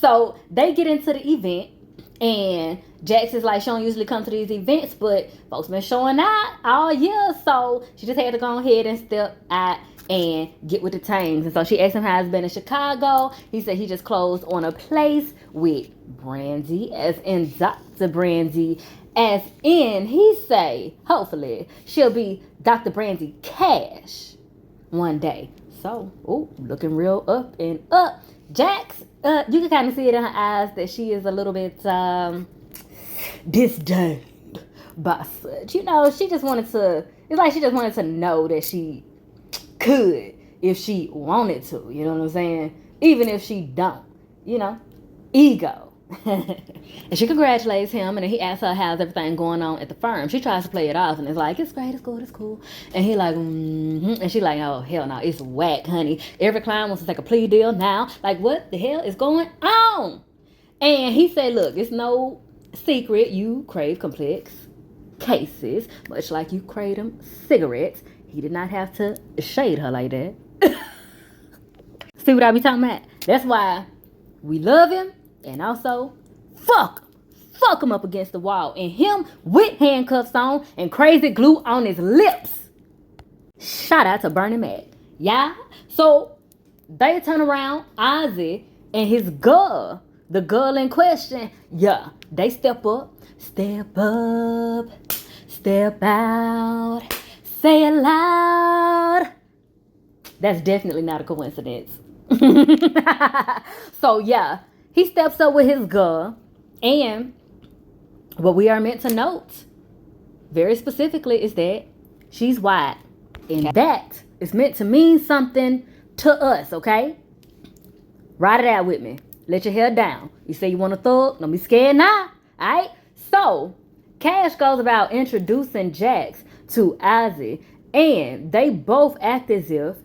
So they get into the event, and Jax is like, she don't usually come to these events, but folks been showing out all year, so she just had to go ahead and step out and get with the tangs. And so she asked him how it's been in Chicago. He said he just closed on a place with Brandy, as in Dr. Brandy, as in, he say, hopefully, she'll be Dr. Brandy Cash one day. So, looking real up and up. Jax, you can kind of see it in her eyes that she is a little bit disdained by such. You know, she just wanted to, it's like she just wanted to know that she could if she wanted to. You know what I'm saying? Even if she don't. You know? Ego. And she congratulates him, and then he asks her how's everything going on at the firm. She tries to play it off, and it's like, it's great, it's cool, it's cool. And he like, and she like, oh hell no, it's whack, honey. Every client wants to take a plea deal now. Like, what the hell is going on? And he said, look, it's no secret you crave complex cases, much like you crave them cigarettes. He did not have to shade her like that. See what I be talking about? That's why we love him. And also, fuck him up against the wall. And him with handcuffs on and crazy glue on his lips. Shout out to Bernie Mac. Yeah? So, they turn around, Ozzy and his girl, the girl in question, yeah, they step up, step out, say it loud. That's definitely not a coincidence. So, yeah. He steps up with his girl, and what we are meant to note, very specifically, is that she's white. And that is meant to mean something to us, okay? Write it out with me. Let your hair down. You say you want a thug? Don't be scared now, all right? So, Cash goes about introducing Jax to Ozzy, and they both act as if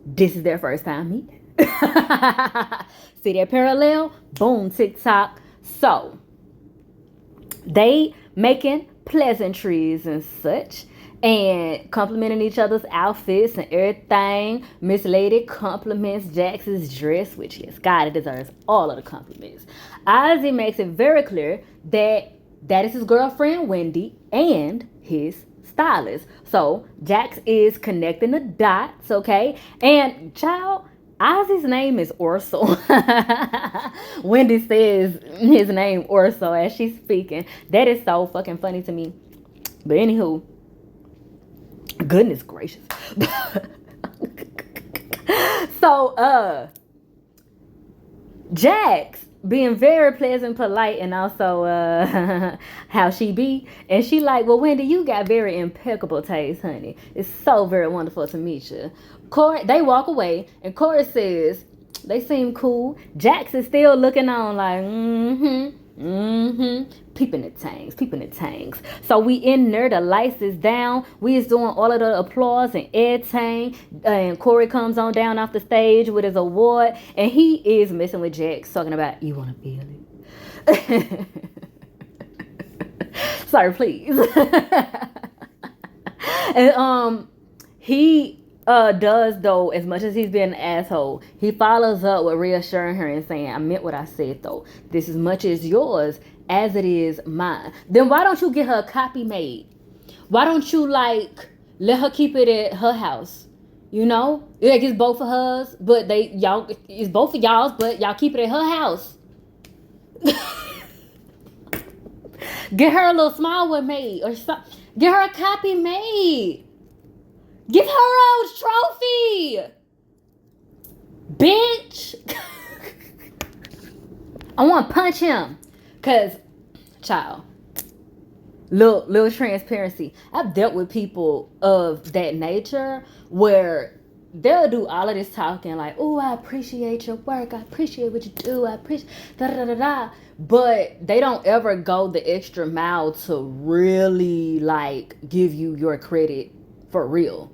this is their first time meeting. See that parallel? Boom, TikTok. So, they making pleasantries and such, and complimenting each other's outfits and everything. Miss Lady compliments Jax's dress, which, yes, God, it deserves all of the compliments. Ozzy makes it very clear that that is his girlfriend, Wendy, and his stylist. So, Jax is connecting the dots, okay? And, child, Ozzy's name is Orso. Wendy says his name Orso as she's speaking. That is so fucking funny to me. But anywho, goodness gracious. So, Jax being very pleasant, polite, and also how she be. And she like, well, Wendy, you got very impeccable taste, honey. It's so very wonderful to meet you. Corey, they walk away, and Corey says, they seem cool. Jax is still looking on like, peeping the tangs. So we in there, the lights is down. We is doing all of the applause and everything. And Corey comes on down off the stage with his award, and he is messing with Jax, talking about, you want to feel it? Sorry, please. And he does, though, as much as he's been an asshole, he follows up with reassuring her and saying, I meant what I said, though. This as much as yours as it is mine. Then why don't you get her a copy made? Why don't you, like, let her keep it at her house? You know? Like, it's both of hers, but it's both of y'all's, but y'all keep it at her house. Get her a little small one made or something. Get her a copy made. Give her a trophy, bitch. I want to punch him, cause, child, little transparency. I've dealt with people of that nature where they'll do all of this talking like, oh, I appreciate your work, I appreciate what you do, I appreciate da da da da, but they don't ever go the extra mile to really like give you your credit for real.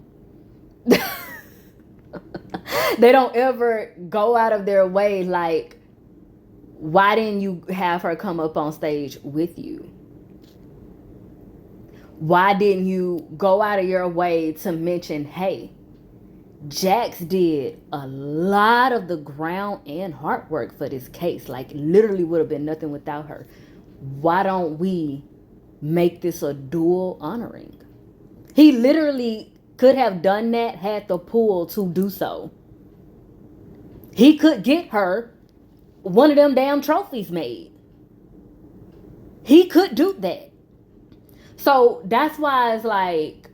They don't ever go out of their way like, why didn't you have her come up on stage with you? Why didn't you go out of your way to mention, hey, Jax did a lot of the ground and heart work for this case. Like, literally would have been nothing without her. Why don't we make this a dual honoring? He literally could have done that, had the pull to do so. He could get her one of them damn trophies made. He could do that. So that's why it's like,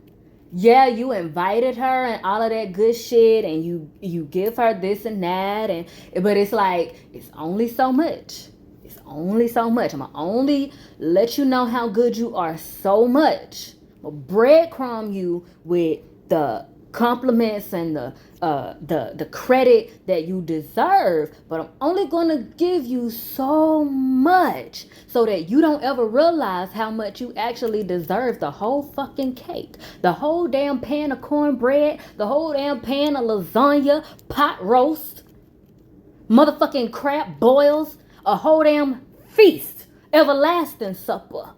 yeah, you invited her and all of that good shit, and you give her this and that, but it's like, it's only so much. It's only so much. I'm gonna only let you know how good you are so much. I'll breadcrumb you with the compliments and the credit that you deserve, but I'm only gonna give you so much so that you don't ever realize how much you actually deserve the whole fucking cake, the whole damn pan of cornbread, the whole damn pan of lasagna, pot roast, motherfucking crab boils, a whole damn feast, everlasting supper.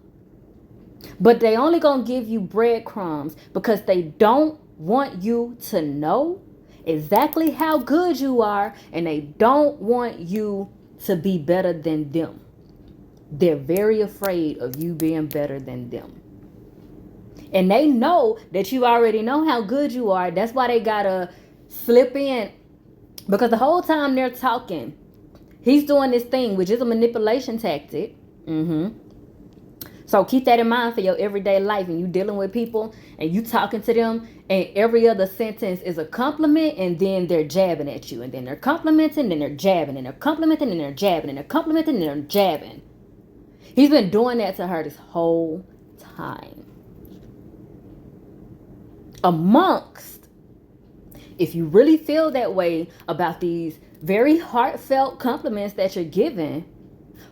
But they only gonna give you breadcrumbs because they don't want you to know exactly how good you are, and they don't want you to be better than them. They're very afraid of you being better than them. And they know that you already know how good you are. That's why they gotta slip in, because the whole time they're talking, he's doing this thing, which is a manipulation tactic. So keep that in mind for your everyday life, and you dealing with people and you talking to them, and every other sentence is a compliment, and then they're jabbing at you, and then they're complimenting, then they're jabbing, and they're complimenting, and they're jabbing, and they're complimenting, and they're jabbing. He's been doing that to her this whole time. Amongst, if you really feel that way about these very heartfelt compliments that you're giving,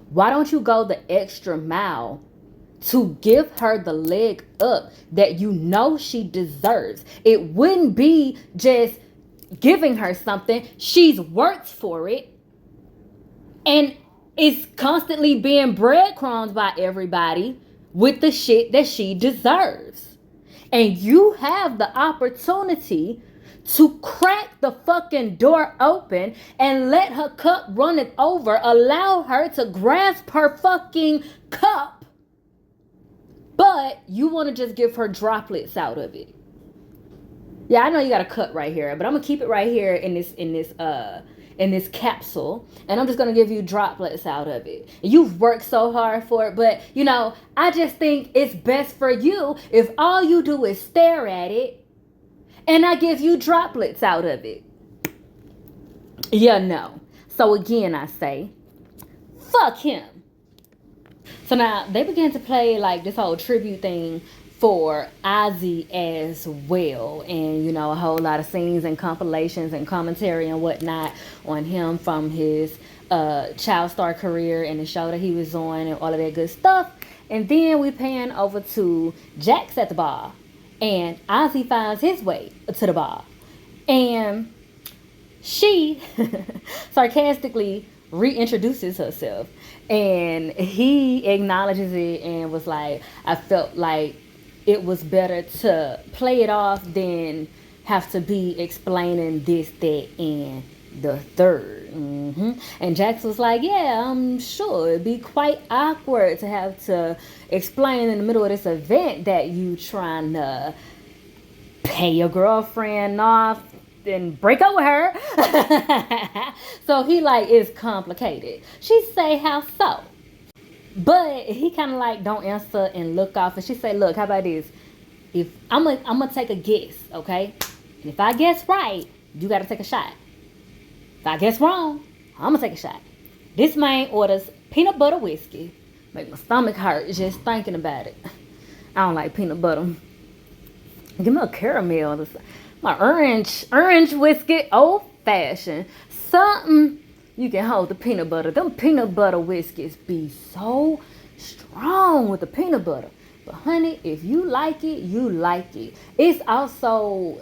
why don't you go the extra mile to give her the leg up that you know she deserves? It wouldn't be just giving her something. She's worked for it, and it's constantly being breadcrumbs by everybody with the shit that she deserves. And you have the opportunity to crack the fucking door open and let her cup run it over. Allow her to grasp her fucking cup. But you want to just give her droplets out of it. Yeah, I know you got a cut right here, but I'm gonna keep it right here in this capsule, and I'm just gonna give you droplets out of it. You've worked so hard for it, but I just think it's best for you if all you do is stare at it, and I give you droplets out of it. So again, I say, fuck him. So now they began to play like this whole tribute thing for Ozzy as well. And, a whole lot of scenes and compilations and commentary and whatnot on him from his child star career and the show that he was on and all of that good stuff. And then we pan over to Jax at the bar. And Ozzy finds his way to the bar. And she sarcastically reintroduces herself. And he acknowledges it and was like, I felt like it was better to play it off than have to be explaining this, that, and the third. And Jax was like, yeah, I'm sure it'd be quite awkward to have to explain in the middle of this event that you trying to pay your girlfriend off and break up with her. So he is complicated. She say, how so? But he kind of don't answer and look off. And she say, look, how about this? If I'm gonna take a guess, okay? And if I guess right, you gotta take a shot. If I guess wrong, I'm gonna take a shot. This man orders peanut butter whiskey. Make my stomach hurt just thinking about it. I don't like peanut butter. Give me a caramel. My orange whiskey, old fashioned. Something you can hold the peanut butter. Them peanut butter whiskeys be so strong with the peanut butter. But honey, if you like it, you like it. It's also,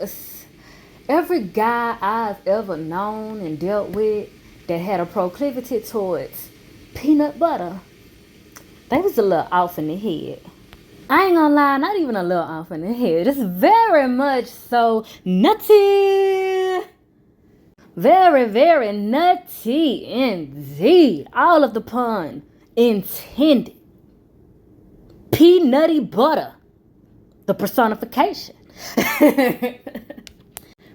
every guy I've ever known and dealt with that had a proclivity towards peanut butter, they was a little off in the head. I ain't gonna lie, not even a little off in the head. It's very much so nutty. Very, very nutty indeed. All of the pun intended. Peanutty butter. The personification.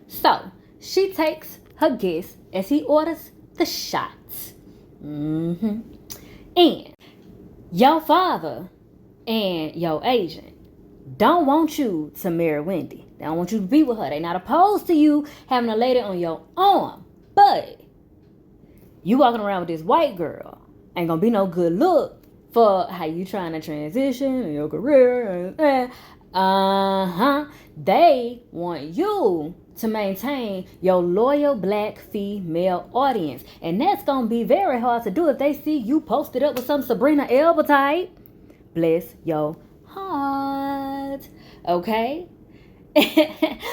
So, she takes her guess as he orders the shots. And your father and your agent don't want you to marry Wendy. They don't want you to be with her. They're not opposed to you having a lady on your arm. But you walking around with this white girl ain't gonna be no good look for how you trying to transition in your career. They want you to maintain your loyal black female audience. And that's gonna be very hard to do if they see you posted up with some Sabrina Elba type. Bless your heart. Okay?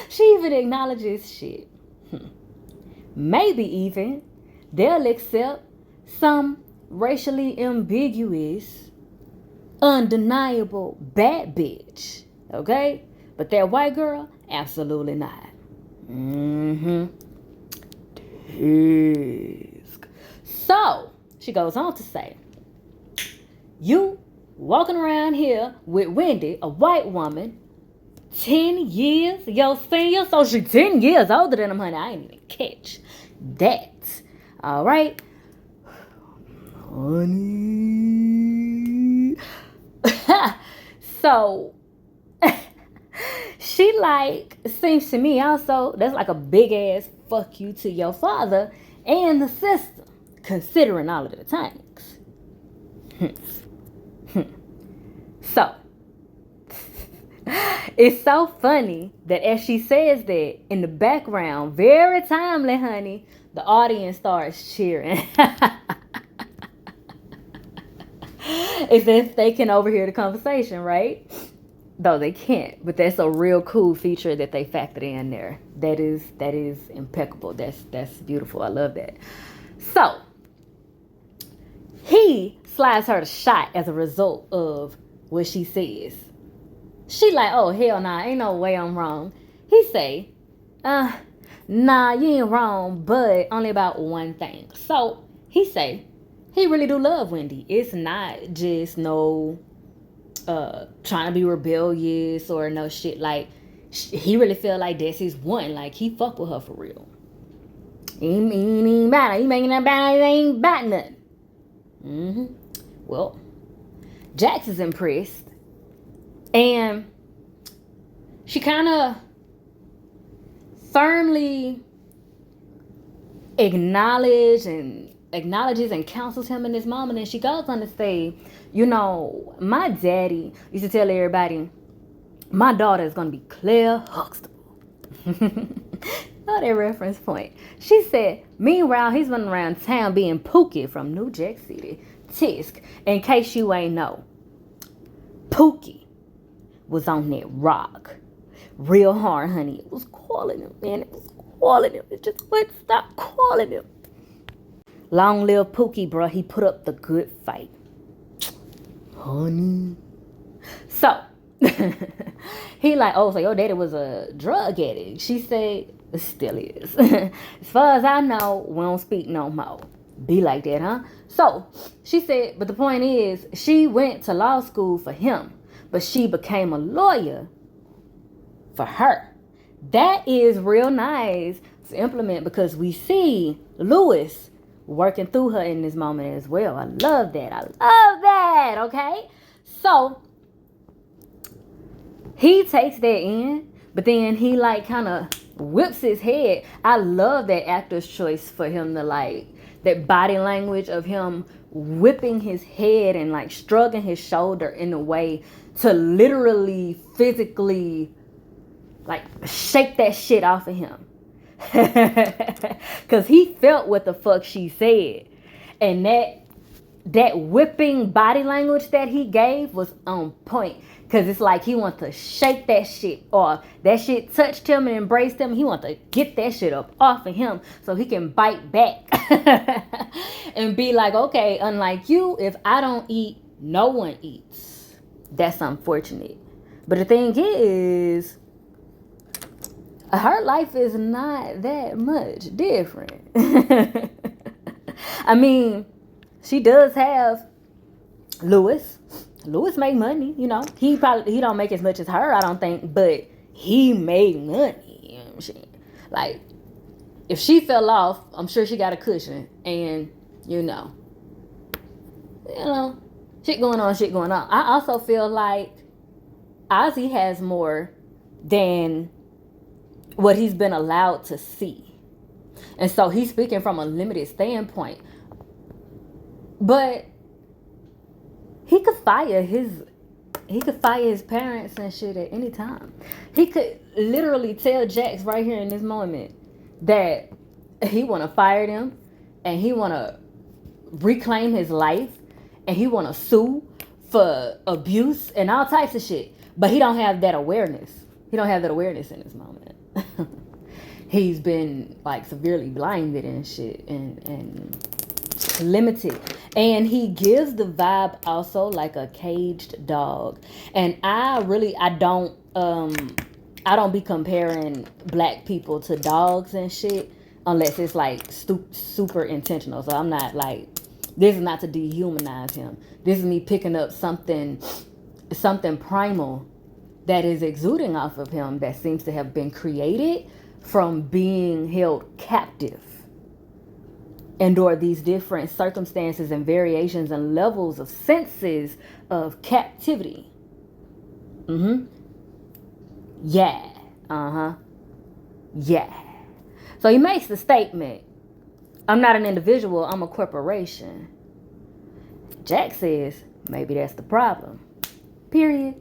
She even acknowledges shit. Maybe even they'll accept some racially ambiguous, undeniable bad bitch. Okay? But that white girl, absolutely not. So, she goes on to say, you walking around here with Wendy, a white woman, 10 years your senior, so she 10 years older than him, honey. I ain't even catch that. All right, honey. So she like, seems to me also that's like a big ass fuck you to your father and the system, considering all of the tanks. So it's so funny that as she says that, in the background, very timely, honey, the audience starts cheering. As if they can overhear the conversation, right? Though they can't, but that's a real cool feature that they factored in there. That is impeccable. That's beautiful. I love that. So he slides her the shot as a result of what she says. She like, oh, hell nah, ain't no way I'm wrong. He say, nah, you ain't wrong, but only about one thing. So he say, he really do love Wendy. It's not just no trying to be rebellious or no shit. Like, he really feel like that's his one. Like, he fuck with her for real. He ain't about it. He making that bad, ain't about nothing. Well, Jax is impressed. And she kind of firmly acknowledges and counsels him in this moment. And she goes on to say, you know, my daddy used to tell everybody, my daughter is going to be Claire Huxtable. Know that reference point. She said, meanwhile, he's running around town being Pookie from New Jack City. Tisk, in case you ain't know, Pookie was on that rock real hard, honey. It was calling him, man. It was calling him. It just wouldn't stop calling him. Long live Pookie, bro. He put up the good fight, honey. So he like, oh, so your daddy was a drug addict. She said, still is. As far as I know, we don't speak no more. Be like that, huh? So she said, but the point is, she went to law school for him, but she became a lawyer for her. That is real nice to implement, because we see Lewis working through her in this moment as well. I love that. Okay? So he takes that in, but then he like kind of whips his head. I love that actor's choice for him to like, that body language of him whipping his head and like shrugging his shoulder in a way to literally physically like shake that shit off of him. Cause he felt what the fuck she said. And that whipping body language that he gave was on point. Cause it's like he wants to shake that shit off. That shit touched him and embraced him. He wants to get that shit up off of him so he can bite back. And be like, okay, unlike you, if I don't eat, no one eats. That's unfortunate. But the thing is, her life is not that much different. I mean, she does have Lewis. Lewis made money, you know. He don't make as much as her, I don't think, but he made money. You know what I'm saying? Like, if she fell off, I'm sure she got a cushion. And, you know, shit going on. I also feel like Ozzy has more than what he's been allowed to see. And so he's speaking from a limited standpoint. But he could fire his parents and shit at any time. He could literally tell Jax right here in this moment that he want to fire them and he want to reclaim his life and he want to sue for abuse and all types of shit. But he don't have that awareness. He don't have that awareness in this moment. He's been like severely blinded and shit and limited. And he gives the vibe also like a caged dog. And I don't be comparing black people to dogs and shit unless it's like super intentional. So I'm not like, this is not to dehumanize him. This is me picking up something primal that is exuding off of him that seems to have been created from being held captive and or these different circumstances and variations and levels of senses of captivity. Yeah. Yeah. So he makes the statement, I'm not an individual, I'm a corporation. Jack says, maybe that's the problem. Period.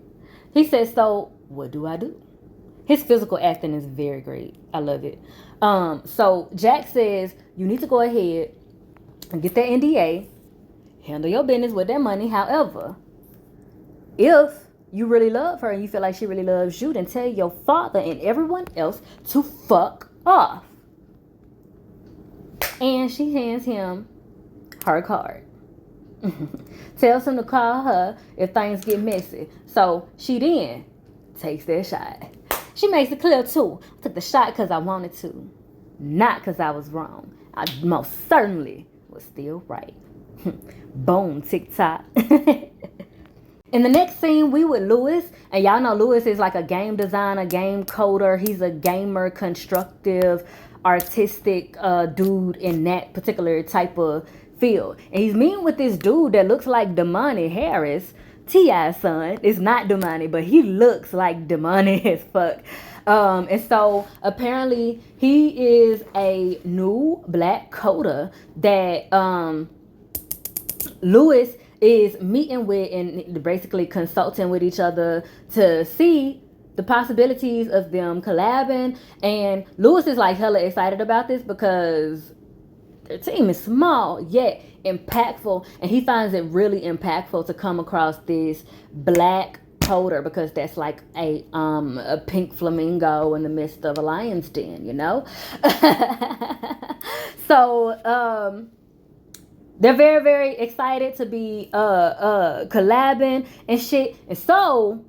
He says, so what do I do? His physical acting is very great. I love it. So Jack says, you need to go ahead and get that NDA, handle your business with that money. However, if you really love her and you feel like she really loves you, then tell your father and everyone else to fuck off. And she hands him her card. Tells him to call her if things get messy. So she then takes that shot. She makes it clear too. I took the shot because I wanted to, not because I was wrong. I most certainly was still right. Boom, TikTok. In the next scene, we with Lewis, and y'all know Lewis is like a game designer, game coder. He's a gamer, constructive, artistic dude in that particular type of field. And he's meeting with this dude that looks like Damani Harris, T.I.'s son. It's not Damani, but he looks like Damani as fuck. And so apparently he is a new black coder that Lewis is meeting with and basically consulting with each other to see the possibilities of them collabing. And Lewis is like hella excited about this because their team is small yet impactful, and he finds it really impactful to come across this black coder because that's like a pink flamingo in the midst of a lion's den, you know. So they're very, very excited to be collabing and shit. And so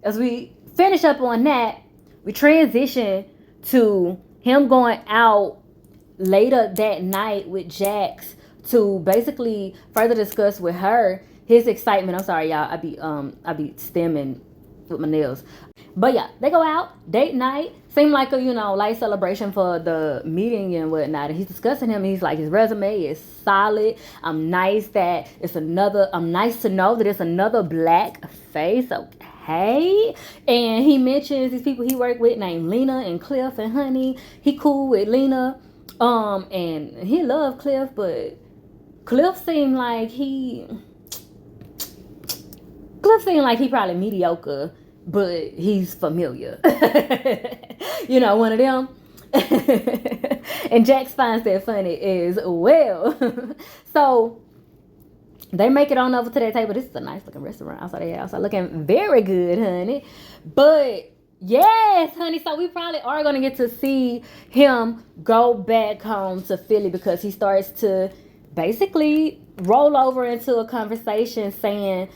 as we finish up on that, we transition to him going out later that night with Jax to basically further discuss with her his excitement. I'm sorry, y'all. I be stemming with my nails. But yeah, they go out, date night. Seemed like a, light celebration for the meeting and whatnot. And he's discussing him. And he's like, his resume is solid. I'm nice to know that it's another black face. Okay. And he mentions these people he worked with named Lena and Cliff and Honey. He cool with Lena. And he loved Cliff, but Cliff seemed like he probably mediocre, but he's familiar. One of them. And Jax finds that funny as well. So they make it on over to that table. This is a nice looking restaurant outside the house. Looking very good, honey. But yes, honey. So we probably are going to get to see him go back home to Philly because he starts to basically roll over into a conversation saying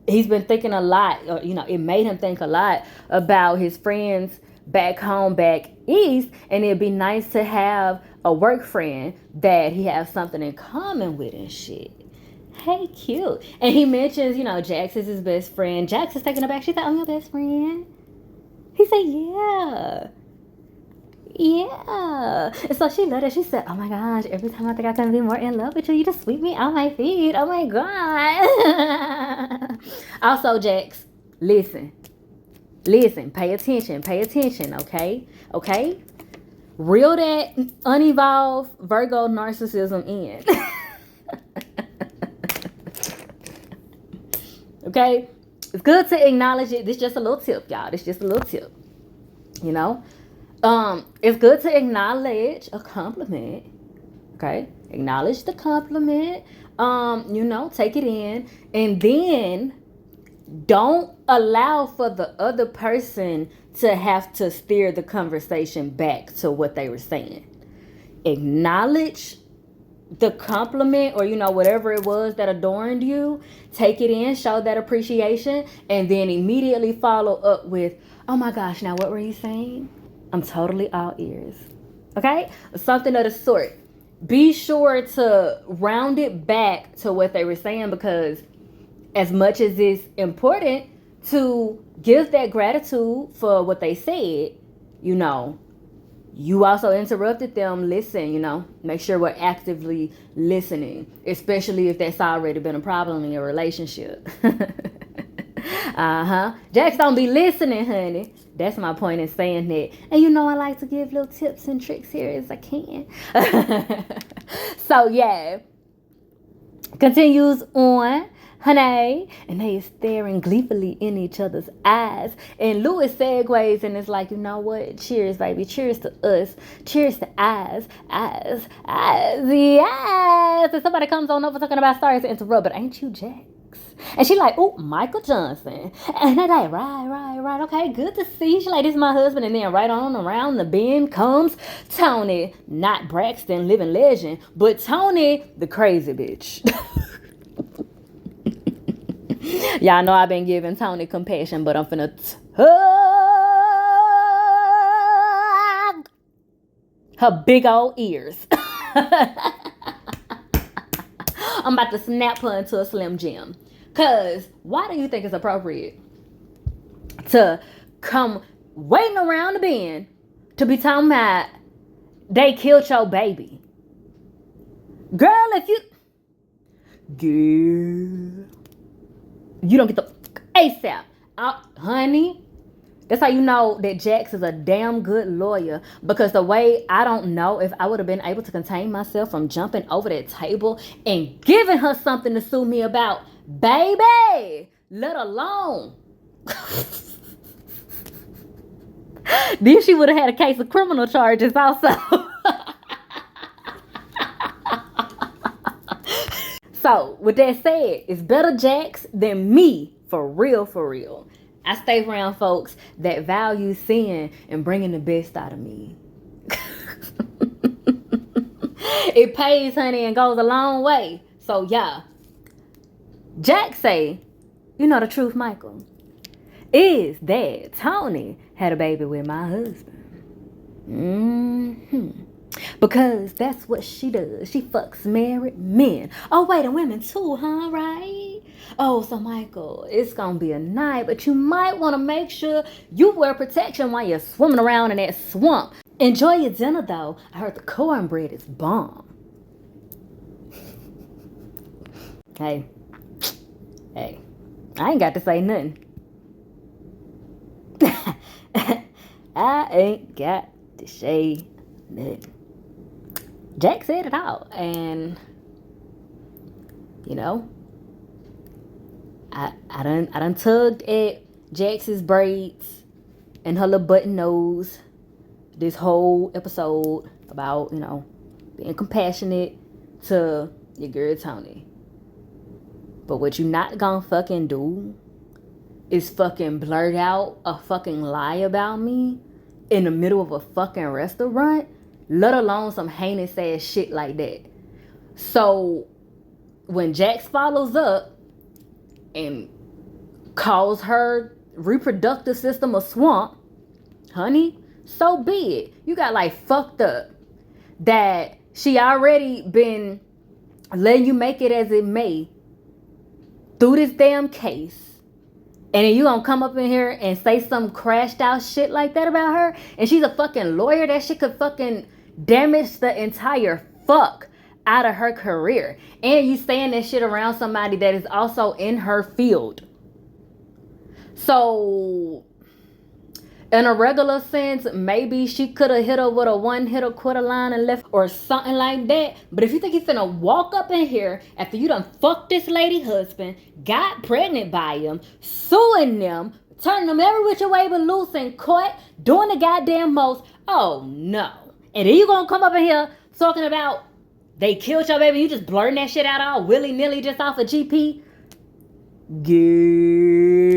he's been thinking a lot, it made him think a lot about his friend's back home, back east, and it'd be nice to have a work friend that he has something in common with and shit. Hey, cute. And he mentions, Jax is his best friend. Jax is taken aback. She said, I'm your best friend. He said, yeah. Yeah. And so she loved it. She said, oh my gosh, every time I think I'm going to be more in love with you, you just sweep me on my feet. Oh my God. Also, Jax, listen, pay attention, okay? Okay? Reel that unevolved Virgo narcissism in. Okay? It's good to acknowledge it. This is just a little tip, y'all. This is just a little tip. It's good to acknowledge a compliment. Okay? Acknowledge the compliment. Take it in. And then don't allow for the other person to have to steer the conversation back to what they were saying. Acknowledge the compliment or whatever it was that adorned you. Take it in, show that appreciation, and then immediately follow up with, oh my gosh, now what were you saying? I'm totally all ears. Okay? Something of the sort. Be sure to round it back to what they were saying, because as much as it's important to give that gratitude for what they said, you also interrupted them. Listen, make sure we're actively listening, especially if that's already been a problem in your relationship. Jax don't be listening, honey. That's my point in saying that. And I like to give little tips and tricks here as I can. So yeah, continues on. Honey, and they is staring gleefully in each other's eyes. And Louis segues and it's like, you know what? Cheers, baby. Cheers to us. Cheers to eyes. Yes. And somebody comes on over talking about stars to interrupt, but ain't you Jax? And she like, oh, Michael Johnson. And they're like, right. Okay, good to see. She like, this is my husband. And then right on around the bend comes Tony. Not Braxton, living legend, but Tony, the crazy bitch. Y'all know I've been giving Tony compassion, but I'm finna tug her big old ears. I'm about to snap her into a Slim Jim. Cause why do you think it's appropriate to come waiting around the bend to be talking about they killed your baby? Girl, if you don't get the ASAP. Honey, that's how you know that Jax is a damn good lawyer. Because the way, I don't know if I would have been able to contain myself from jumping over that table and giving her something to sue me about. Baby, let alone. Then she would have had a case of criminal charges also. So, with that said, it's better Jax than me, for real. I stay around folks that value sin and bringing the best out of me. It pays, honey, and goes a long way. So, yeah. Jax say, the truth, Michael, is that Tony had a baby with my husband. Because that's what she does. She fucks married men. Oh, wait, and women too, huh? Right? Oh, so Michael, it's gonna be a night, but you might want to make sure you wear protection while you're swimming around in that swamp. Enjoy your dinner, though. I heard the cornbread is bomb. Hey, I ain't got to say nothing. I ain't got to say nothing. Jax said it all, and I done tugged at Jax's braids and her little button nose this whole episode about being compassionate to your girl Tony. But what you not gonna fucking do is fucking blurt out a fucking lie about me in the middle of a fucking restaurant. Let alone some heinous ass shit like that. So when Jax follows up and calls her reproductive system a swamp, honey, so be it. You got like fucked up that she already been letting you make it as it may through this damn case. And then you gonna come up in here and say some crashed out shit like that about her? And she's a fucking lawyer. That shit could fucking damage the entire fuck out of her career. And you saying that shit around somebody that is also in her field. So, in a regular sense, maybe she could have hit her with a one-hitter quarter line and left or something like that. But if you think he's finna walk up in here after you done fucked this lady husband, got pregnant by him, suing them, turning them every which way but loose in court, doing the goddamn most, oh no. And then you gonna come up in here talking about they killed your baby, you just blurting that shit out all willy-nilly just off a GP? Girl.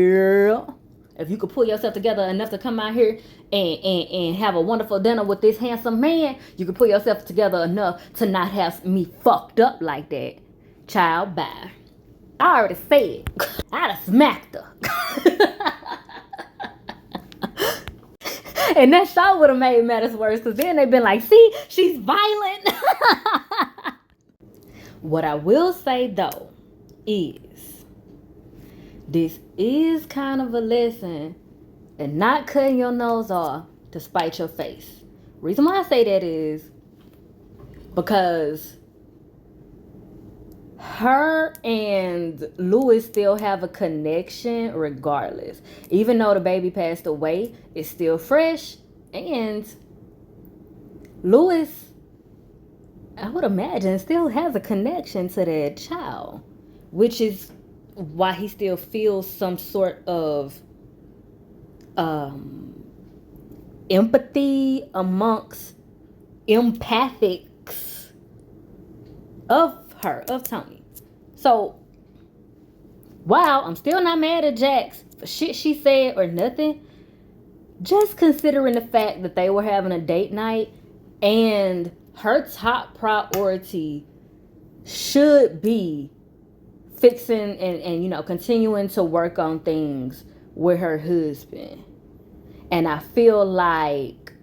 If you could pull yourself together enough to come out here and have a wonderful dinner with this handsome man, you could pull yourself together enough to not have me fucked up like that. Child, bye. I already said, I'd have smacked her. And that sure would have made matters worse, because then they've been like, see, she's violent. What I will say, though, is this is kind of a lesson in not cutting your nose off to spite your face. Reason why I say that is because her and Louis still have a connection regardless. Even though the baby passed away, it's still fresh. And Louis, I would imagine, still has a connection to that child, which is why he still feels some sort of empathy amongst empathics of her, of Tony. So while I'm still not mad at Jax for shit she said or nothing, just considering the fact that they were having a date night and her top priority should be fixing and you know, continuing to work on things with her husband. And I feel like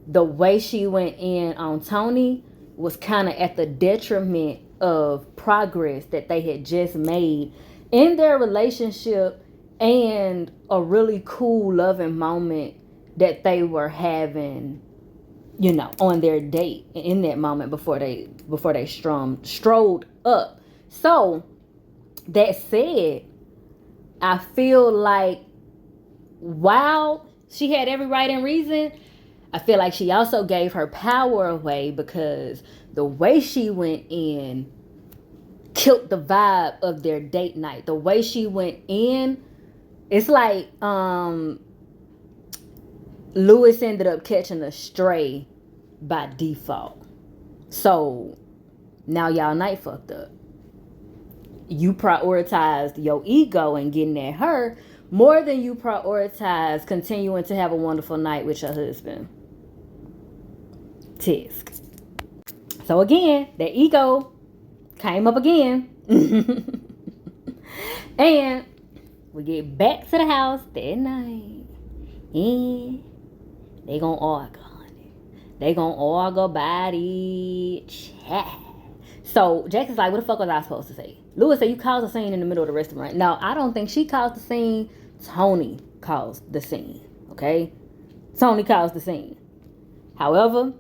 the way she went in on Tony was kind of at the detriment of progress that they had just made in their relationship and a really cool loving moment that they were having, you know, on their date in that moment before they strolled up. So that said, I feel like while she had every right and reason, I feel like she also gave her power away, because the way she went in killed the vibe of their date night. The way she went in, it's like Louis ended up catching a stray by default. So now y'all night fucked up. You prioritized your ego and getting at her more than you prioritized continuing to have a wonderful night with your husband. Tisk. So again, that ego came up again. And we get back to the house that night. And they gonna argue, honey. They gonna argue about it. Chat. So Jax is like, what the fuck was I supposed to say? Louis said, you caused a scene in the middle of the restaurant. No, I don't think she caused the scene. Tony caused the scene. Okay? Tony caused the scene. However,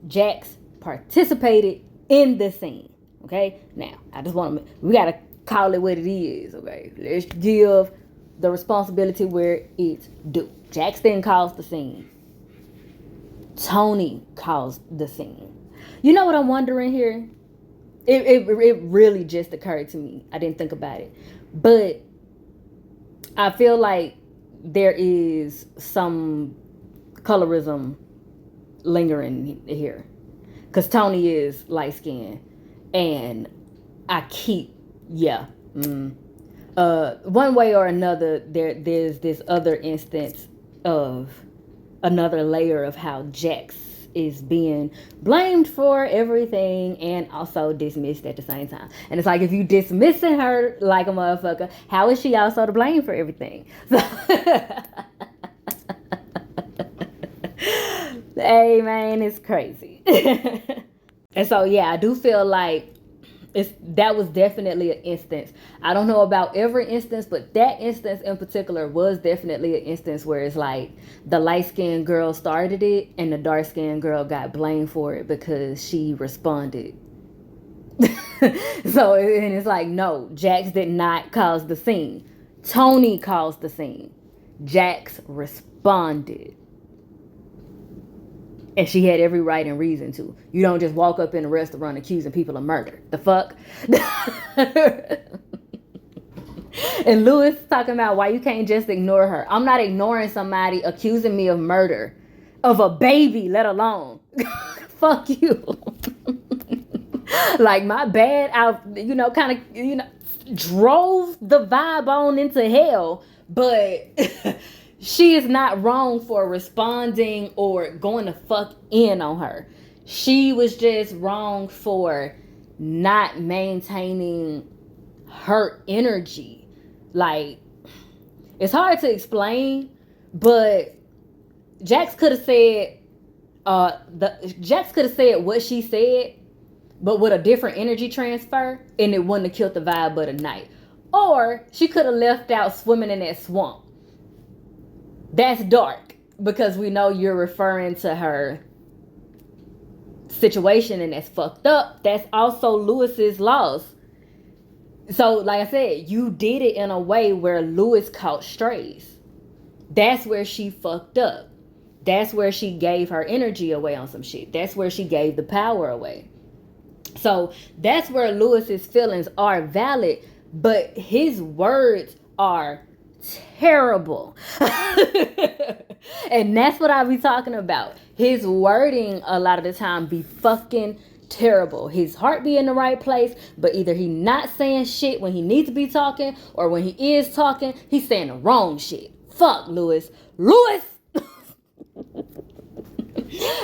Jax participated in the scene. Okay? Now, I just want to, we got to call it what it is. Okay? Let's give the responsibility where it's due. Jax didn't cause the scene. Tony caused the scene. You know what I'm wondering here? It really just occurred to me. I didn't think about it. But I feel like there is some colorism lingering here. Because Tony is light-skinned. And I keep, one way or another, there's this other instance of another layer of how Jax is being blamed for everything and also dismissed at the same time. And it's like, if you dismissing her like a motherfucker, how is she also to blame for everything? So Hey man, it's crazy. And so yeah, I do feel like that was definitely an instance. I don't know about every instance, but that instance in particular was definitely an instance where it's like the light skinned girl started it and the dark skinned girl got blamed for it because she responded. So and it's like, no, Jax did not cause the scene. Tony caused the scene. Jax responded. And she had every right and reason to. You don't just walk up in a restaurant accusing people of murder. The fuck? And Lewis talking about why you can't just ignore her. I'm not ignoring somebody accusing me of murder of a baby, let alone. Fuck you. Like my bad, I kind of drove the vibe on into hell, but she is not wrong for responding or going to fuck in on her. She was just wrong for not maintaining her energy. Like, it's hard to explain, but Jax could have said what she said, but with a different energy transfer, and it wouldn't have killed the vibe of the night. Or she could have left out swimming in that swamp. That's dark, because we know you're referring to her situation, and that's fucked up. That's also Lewis's loss. So, like I said, you did it in a way where Lewis caught strays. That's where she fucked up. That's where she gave her energy away on some shit. That's where she gave the power away. So that's where Lewis's feelings are valid, but his words are terrible. And that's what I be talking about. His wording a lot of the time be fucking terrible. His heart be in the right place, but either he not saying shit when he needs to be talking, or when he is talking, he's saying the wrong shit. Fuck Lewis.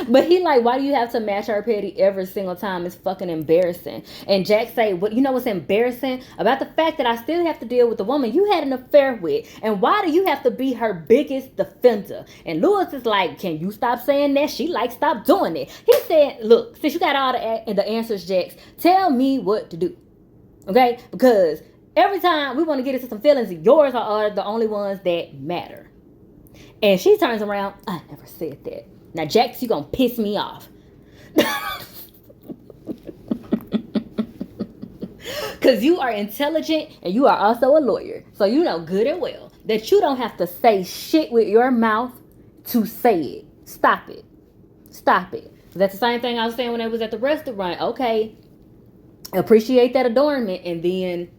But he like, why do you have to match her petty every single time? It's fucking embarrassing. And Jack say, what you know what's embarrassing about the fact that I still have to deal with the woman you had an affair with, and why do you have to be her biggest defender? And Lewis is like, can you stop saying that? She like, stop doing it. He said, look, since you got all the answers, Jax, tell me what to do, okay? Because every time we want to get into some feelings, yours are the only ones that matter. And she turns around, I never said that. Now, Jax, you gonna piss me off. Because you are intelligent and you are also a lawyer. So you know good and well that you don't have to say shit with your mouth to say it. Stop it. Stop it. That's the same thing I was saying when I was at the restaurant. Okay, appreciate that adornment and then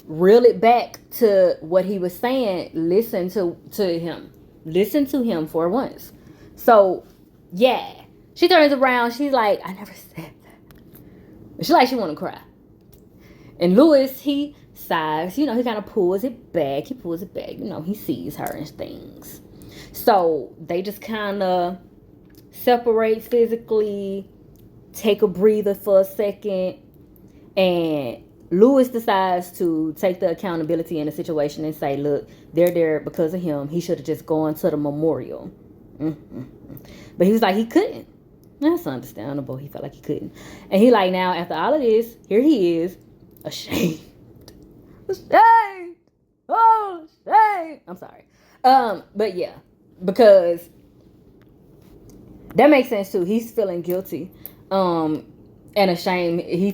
reel it back to what he was saying. Listen to him. Listen to him for once. So, yeah. She turns around. She's like, I never said that. She's like, she want to cry. And Lewis, he sighs. He kind of pulls it back. He pulls it back. He sees her and things. So, they just kind of separate physically, take a breather for a second. And Lewis decides to take the accountability in the situation and say, look, they're there because of him. He should have just gone to the memorial. But he was like, he couldn't. That's understandable. He felt like he couldn't. And he like, now after all of this, here he is, ashamed. Ashamed. Oh, shame. I'm sorry. But yeah, because that makes sense too. He's feeling guilty. And ashamed. I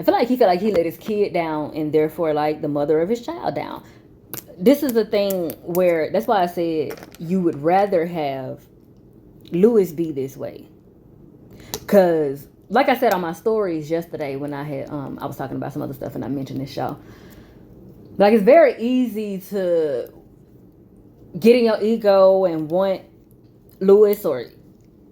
feel like he let his kid down, and therefore like the mother of his child down. This is the thing where, that's why I said you would rather have Lewis be this way. Because, like I said on my stories yesterday when I was talking about some other stuff and I mentioned this show. Like, it's very easy to get in your ego and want Lewis or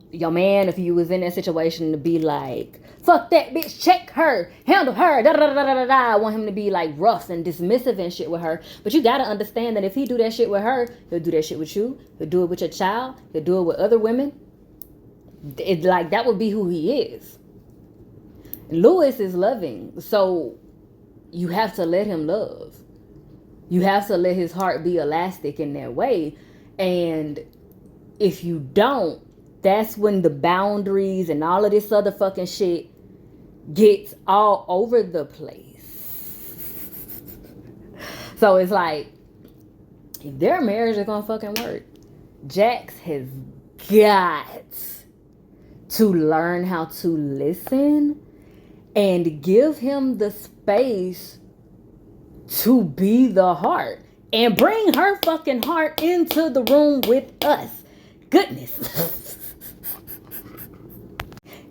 your man, if you was in that situation, to be like, fuck that bitch, check her, handle her, da da da da da da. I want him to be like rough and dismissive and shit with her. But you gotta understand that if he do that shit with her, he'll do that shit with you. He'll do it with your child. He'll do it with other women. It's like, that would be who he is. Lewis is loving, so you have to let him love. You have to let his heart be elastic in that way. And if you don't, that's when the boundaries and all of this other fucking shit gets all over the place. So it's like, if their marriage is gonna fucking work, Jax has got to learn how to listen and give him the space to be the heart and bring her fucking heart into the room with us. Goodness.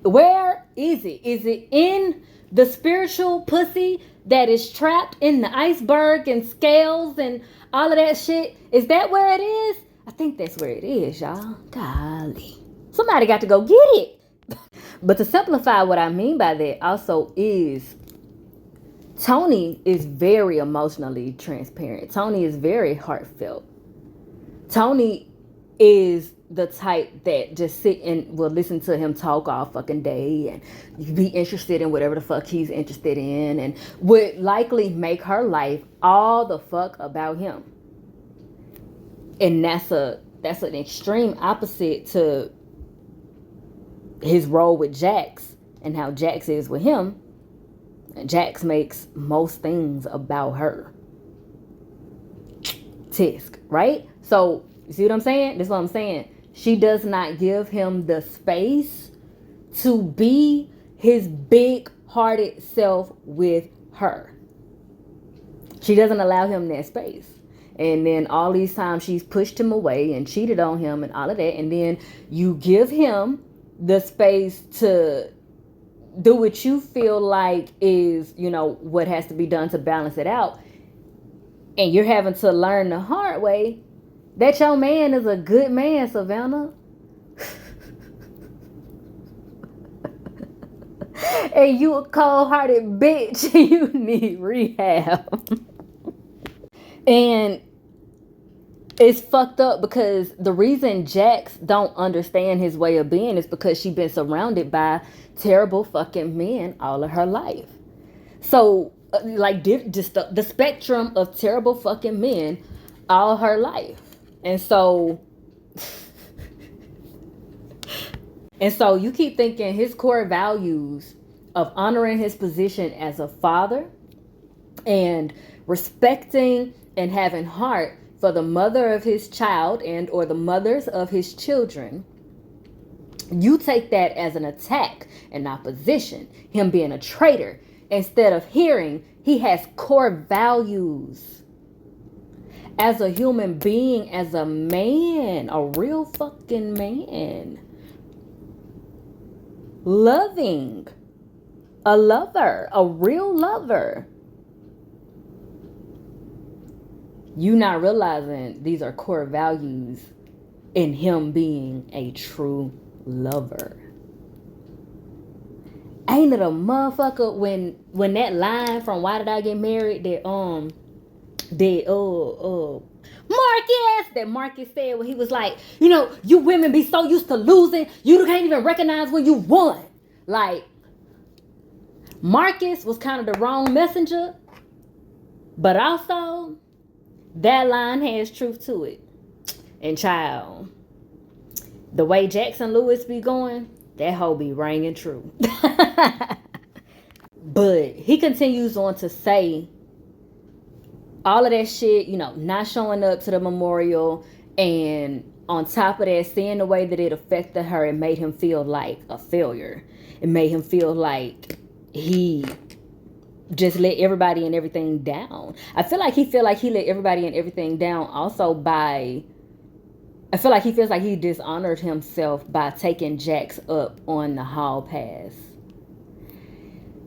Where is it? Is it in the spiritual pussy that is trapped in the iceberg and scales and all of that shit? Is that where it is? I think that's where it is, y'all. Golly. Somebody got to go get it. But to simplify what I mean by that also is Tony is very emotionally transparent. Tony is very heartfelt. Tony is the type that just sit and will listen to him talk all fucking day and be interested in whatever the fuck he's interested in and would likely make her life all the fuck about him. And that's an extreme opposite to his role with Jax and how Jax is with him. And Jax makes most things about her. Tisk, right? So, you see what I'm saying? This is what I'm saying. She does not give him the space to be his big-hearted self with her. She doesn't allow him that space. And then all these times she's pushed him away and cheated on him and all of that. And then you give him the space to do what you feel like is, you know, what has to be done to balance it out. And you're having to learn the hard way that your man is a good man, Savannah. And you a cold-hearted bitch. You need rehab. And it's fucked up because the reason Jax don't understand his way of being is because she's been surrounded by terrible fucking men all of her life. So, like, just the spectrum of terrible fucking men all her life. And so you keep thinking his core values of honoring his position as a father and respecting and having heart for the mother of his child and or the mothers of his children, you take that as an attack and opposition, him being a traitor, instead of hearing he has core values as a human being, as a man, a real fucking man, loving, a lover, a real lover. You not realizing these are core values in him being a true lover. Ain't it a motherfucker when that line from Why Did I Get Married Marcus said when he was like, you know, you women be so used to losing, you can't even recognize when you won. Like, Marcus was kind of the wrong messenger, but also that line has truth to it. And child, the way Jackson Lewis be going, that hoe be ringing true. But he continues on to say all of that shit, you know, not showing up to the memorial, and on top of that, seeing the way that it affected her, it made him feel like a failure. It made him feel like he just let everybody and everything down. I feel like he let everybody and everything down also by, I feel like he feels like he dishonored himself by taking Jax up on the hall pass.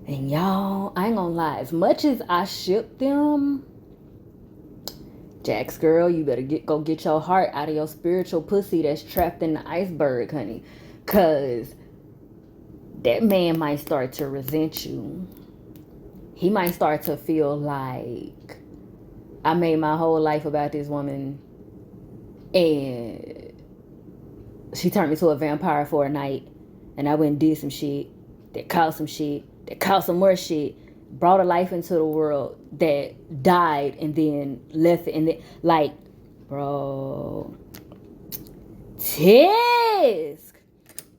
And y'all, I ain't gonna lie, as much as I ship them, Jax girl, you better go get your heart out of your spiritual pussy that's trapped in the iceberg, honey. Cause that man might start to resent you. He might start to feel like, I made my whole life about this woman and she turned me to a vampire for a night, and I went and did some shit that caused some shit that caused some more shit, brought a life into the world that died and then left it. And then, like, bro, Tisk.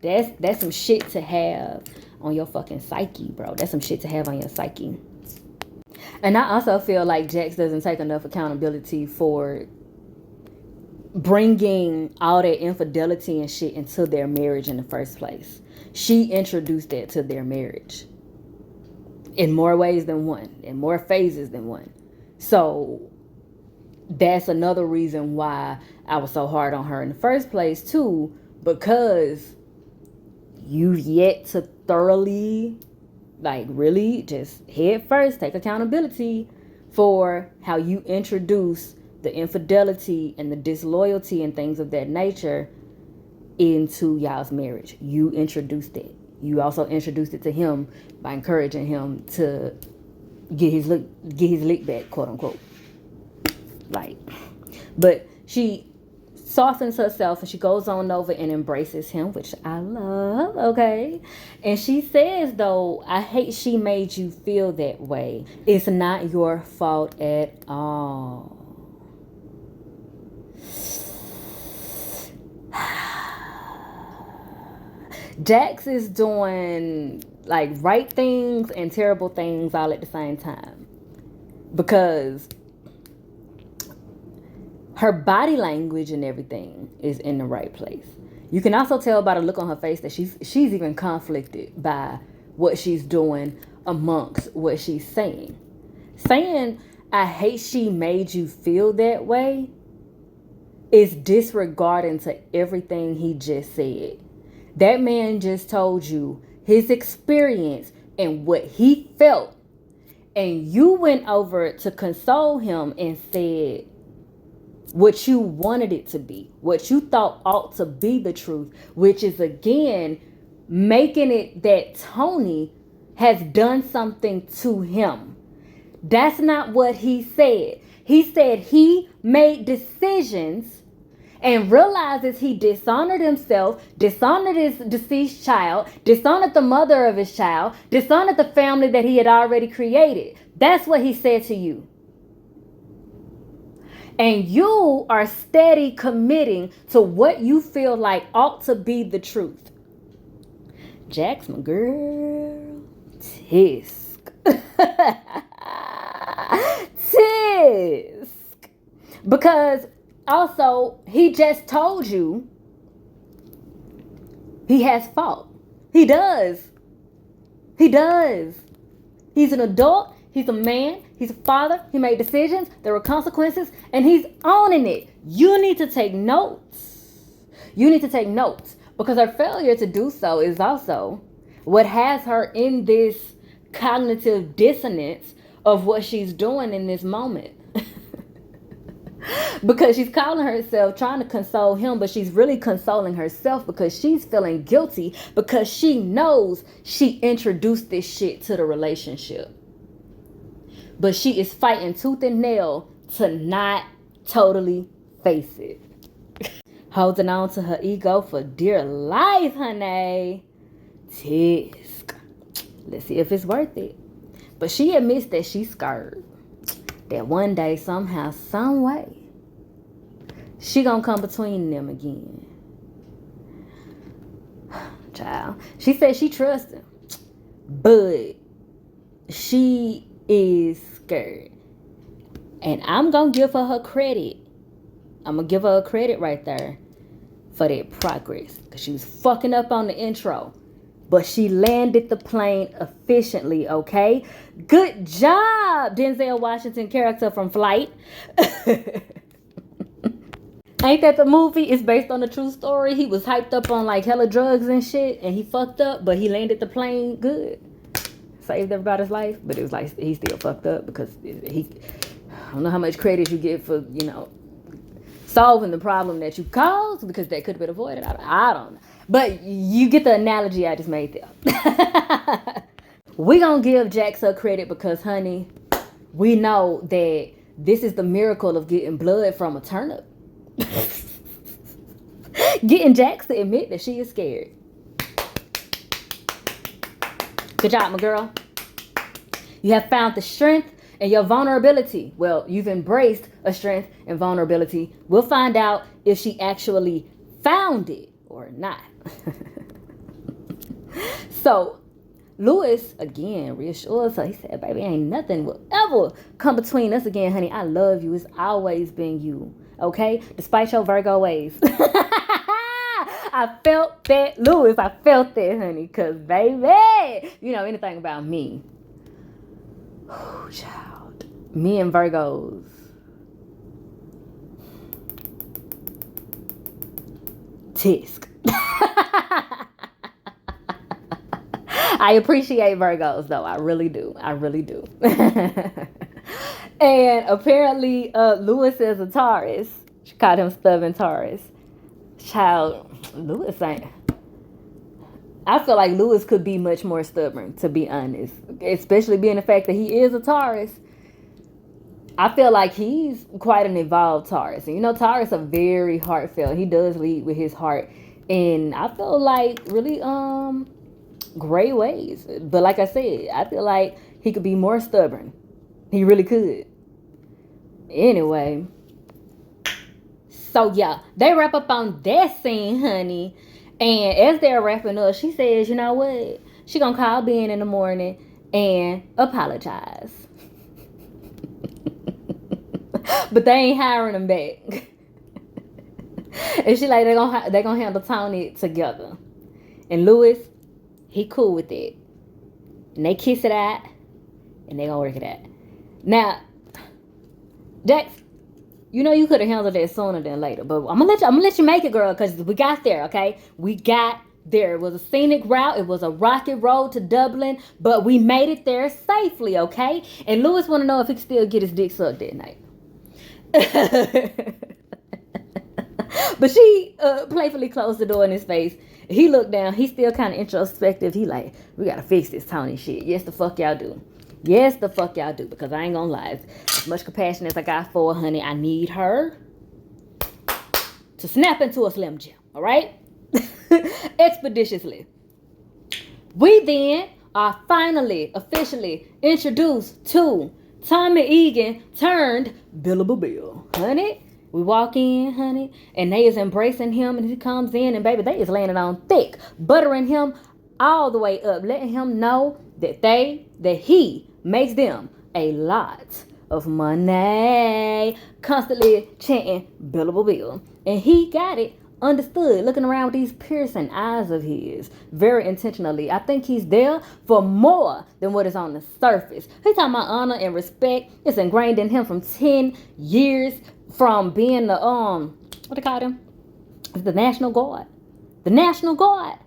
That's some shit to have on your fucking psyche, bro. That's some shit to have on your psyche. And I also feel like Jax doesn't take enough accountability for bringing all that infidelity and shit into their marriage in the first place. She introduced that to their marriage in more ways than one, in more phases than one. So that's another reason why I was so hard on her in the first place too, because you've yet to thoroughly, like, really just head first take accountability for how you introduce the infidelity and the disloyalty and things of that nature into y'all's marriage. You introduced it. You also introduced it to him by encouraging him to get his lick back, quote unquote. Like, but she softens herself and she goes on over and embraces him, which I love, okay? And she says, though, I hate she made you feel that way. It's not your fault at all. Jax is doing like right things and terrible things all at the same time, because her body language and everything is in the right place. You can also tell by the look on her face that she's even conflicted by what she's doing amongst what she's saying. Saying, I hate she made you feel that way, is disregarding to everything he just said. That man just told you his experience and what he felt. And you went over to console him and said what you wanted it to be, what you thought ought to be the truth, which is again making it that Tony has done something to him. That's not what he said. He said he made decisions and realizes he dishonored himself, dishonored his deceased child, dishonored the mother of his child, dishonored the family that he had already created. That's what he said to you. And you are steady committing to what you feel like ought to be the truth. Jax, my girl, tisk. Tisk. Because also, he just told you he has fault. He does. He does. He's an adult. He's a man. He's a father. He made decisions. There were consequences. And he's owning it. You need to take notes. You need to take notes. Because her failure to do so is also what has her in this cognitive dissonance of what she's doing in this moment. Because she's calling herself trying to console him, but she's really consoling herself because she's feeling guilty because she knows she introduced this shit to the relationship. But she is fighting tooth and nail to not totally face it. Holding on to her ego for dear life, honey. Tisk. Let's see if it's worth it. But she admits that she's scared. That one day, somehow, some way, she gonna come between them again. Child. She said she trusts him. But she is scared. And I'm gonna give her credit. I'm gonna give her a credit right there for that progress. Because she was fucking up on the intro. But she landed the plane efficiently, okay? Good job, Denzel Washington character from Flight. Ain't that the movie? It's based on a true story. He was hyped up on like hella drugs and shit, and he fucked up, but he landed the plane good. Saved everybody's life, but it was like he still fucked up because he, I don't know how much credit you get for, you know, solving the problem that you caused, because that could have been avoided. I don't know. But you get the analogy I just made there. We gonna give Jax her credit because, honey, we know that this is the miracle of getting blood from a turnip. Getting Jax to admit that she is scared. Good job, my girl. You have found the strength and your vulnerability. Well, you've embraced a strength and vulnerability. We'll find out if she actually found it or not. So Lewis again reassures her. He said, baby, ain't nothing will ever come between us again, honey. I love you. It's always been you. Okay? Despite your Virgo ways. I felt that, Lewis. I felt that, honey. Because, baby, you know anything about me. Oh, child. Me and Virgos. Tisk. I appreciate Virgos, though. I really do. I really do. And apparently, Lewis is a Taurus. She called him stubborn Taurus. Child, Lewis ain't. I feel like Lewis could be much more stubborn, to be honest. Especially being the fact that he is a Taurus. I feel like he's quite an evolved Taurus. And you know, Taurus are very heartfelt. He does lead with his heart. And I feel like really great ways. But like I said, I feel like he could be more stubborn. He really could. Anyway. So yeah, they wrap up on that scene, honey. And as they're wrapping up, she says, you know what? She gonna call Ben in the morning and apologize. But they ain't hiring him back. And she like, they gonna handle Tony together. And Lewis, he cool with it. And they kiss it out. And they gonna work it out. Now, Jax, you know you could have handled that sooner than later. But I'm gonna let you make it, girl, because we got there, okay? We got there. It was a scenic route. It was a rocky road to Dublin. But we made it there safely, okay? And Lewis want to know if he can still get his dick sucked that night. But she playfully closed the door in his face. He looked down. He's still kind of introspective. He like, we got to fix this Tony shit. Yes, the fuck y'all do. Yes, the fuck y'all do. Because I ain't gonna lie. As much compassion as I got for her, honey, I need her to snap into a Slim Jim. All right? Expeditiously. We then are finally, officially introduced to Tommy Egan turned Billable Bill. Honey, we walk in, honey, and they is embracing him, and he comes in, and baby, they is laying it on thick, buttering him all the way up, letting him know that he makes them a lot of money, constantly chanting Billable Bill. And he got it understood, looking around with these piercing eyes of his, very intentionally. I think he's there for more than what is on the surface. He's talking about honor and respect. It's ingrained in him from 10 years from being the what they call him? The National Guard. The National Guard.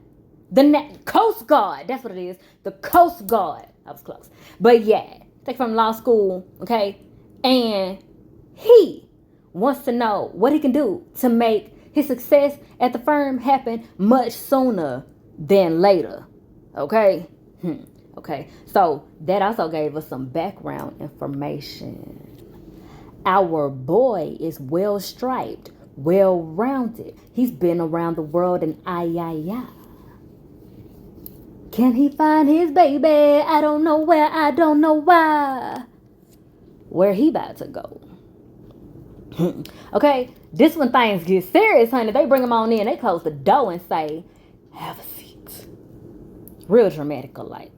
The Coast Guard. That's what it is. The Coast Guard. I was close. But yeah, take from law school, okay? And he wants to know what he can do to make his success at the firm happen much sooner than later. Okay? Okay. So that also gave us some background information. Our boy is well striped, well rounded. He's been around the world and ay. Can he find his baby? I don't know where, I don't know why. Where he about to go? Okay, this when things get serious, honey. They bring him on in. They close the door and say, have a seat. Real dramatical like.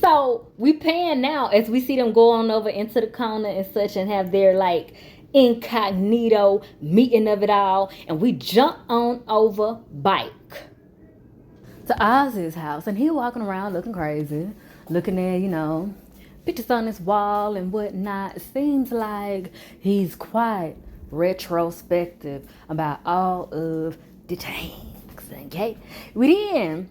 So we pan now as we see them go on over into the corner and such and have their like incognito meeting of it all. And we jump on over bike to Oz's house. And he walking around looking crazy. Looking at, you know, pictures on his wall and whatnot. It seems like he's quite retrospective about all of the things. Okay, we then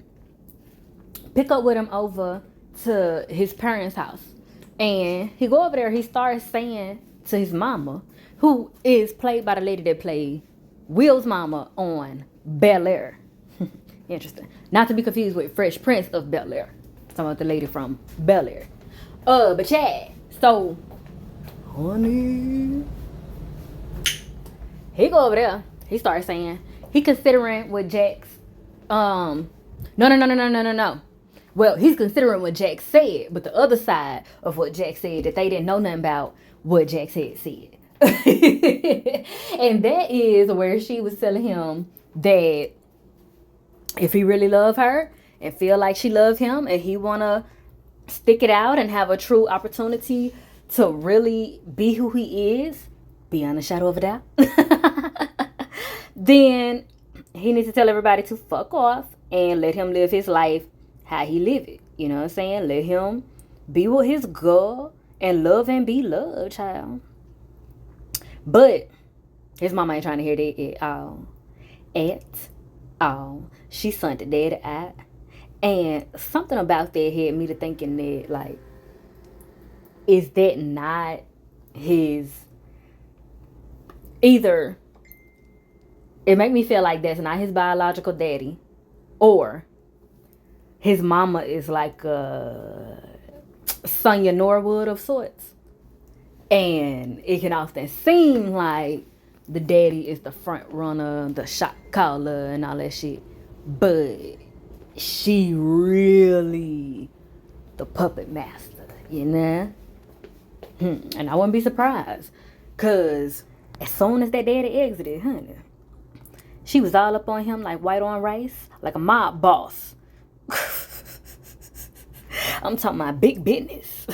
pick up with him over to his parents' house, and he go over there. He starts saying to his mama, who is played by the lady that played Will's mama on Bel-Air. Interesting, not to be confused with Fresh Prince of Bel-Air. Talking about the lady from Bel-Air. But yeah, so, honey, he go over there. He starts saying he considering what Jax, no. Well, he's considering what Jax said, but the other side of what Jax said, that they didn't know nothing about what Jax had said. And that is where she was telling him that if he really loved her and feel like she loved him and he want to stick it out and have a true opportunity to really be who he is, beyond a shadow of a doubt, then he needs to tell everybody to fuck off and let him live his life how he live it. You know what I'm saying? Let him be with his girl and love and be loved, child. But his mama ain't trying to hear that at all. At all. She sent it dead eye. And something about that had me to thinking that, like, is that not his... Either it make me feel like that's not his biological daddy, or his mama is like a Sonya Norwood of sorts. And it can often seem like the daddy is the front runner, the shot caller, and all that shit. But she really the puppet master, you know? And I wouldn't be surprised. Because as soon as that daddy exited, honey, she was all up on him like white on rice, like a mob boss. I'm talking about big business.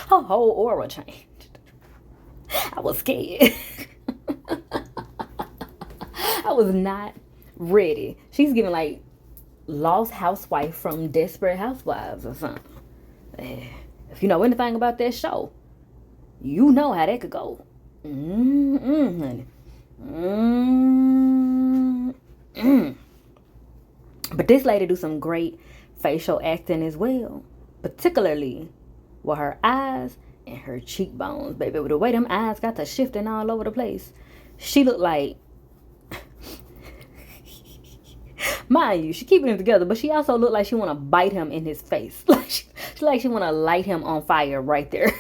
Her whole aura changed. I was scared. I was not ready. She's giving like Lost Housewife from Desperate Housewives or something. If you know anything about that show, you know how that could go. Honey. But this lady do some great facial acting as well, particularly with her eyes and her cheekbones, baby. With the way them eyes got to shifting all over the place, she looked like, mind you, she keeping it together, but she also looked like she want to bite him in his face. Like she want to light him on fire right there.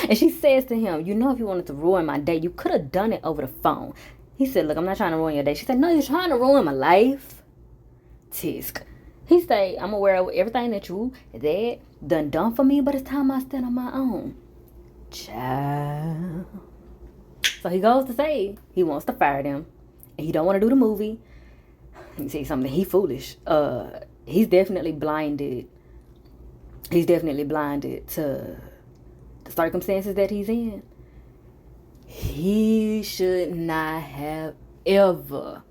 And she says to him, you know, if you wanted to ruin my day, you could have done it over the phone. He said, look, I'm not trying to ruin your day. She said, no, you're trying to ruin my life. Tisk. He said, I'm aware of everything that you done for me, but it's time I stand on my own. Child. So he goes to say he wants to fire them, and he don't want to do the movie. Let me say something. He foolish. He's definitely blinded. He's definitely blinded to the circumstances that he's in. He should not have ever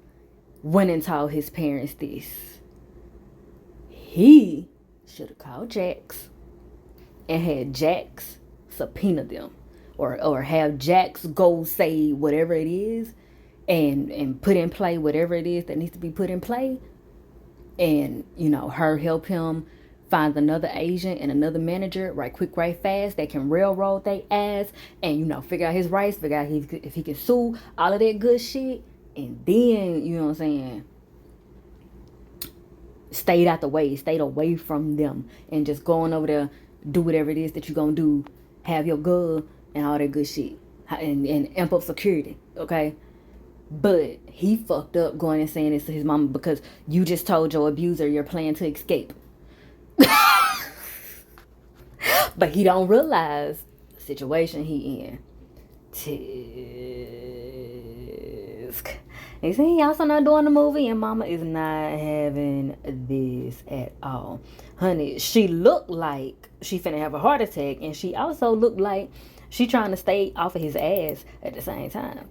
went and told his parents this. He should have called Jax and had Jax subpoena them, or have Jax go say whatever it is and put in play whatever it is that needs to be put in play, and you know, her help him find another agent and another manager right quick, right fast, that can railroad their ass and, you know, figure out his rights, figure out if he can sue, all of that good shit. And then, you know what I'm saying, stayed out the way, stayed away from them, and just going over there, do whatever it is that you're gonna do, have your girl and all that good shit, and amp up security, okay? But he fucked up going and saying this to his mama because you just told your abuser your plan to escape. But he don't realize the situation he in. Tisk. He said he also not doing the movie, and mama is not having this at all. Honey, she looked like she finna have a heart attack, and she also looked like she trying to stay off of his ass at the same time.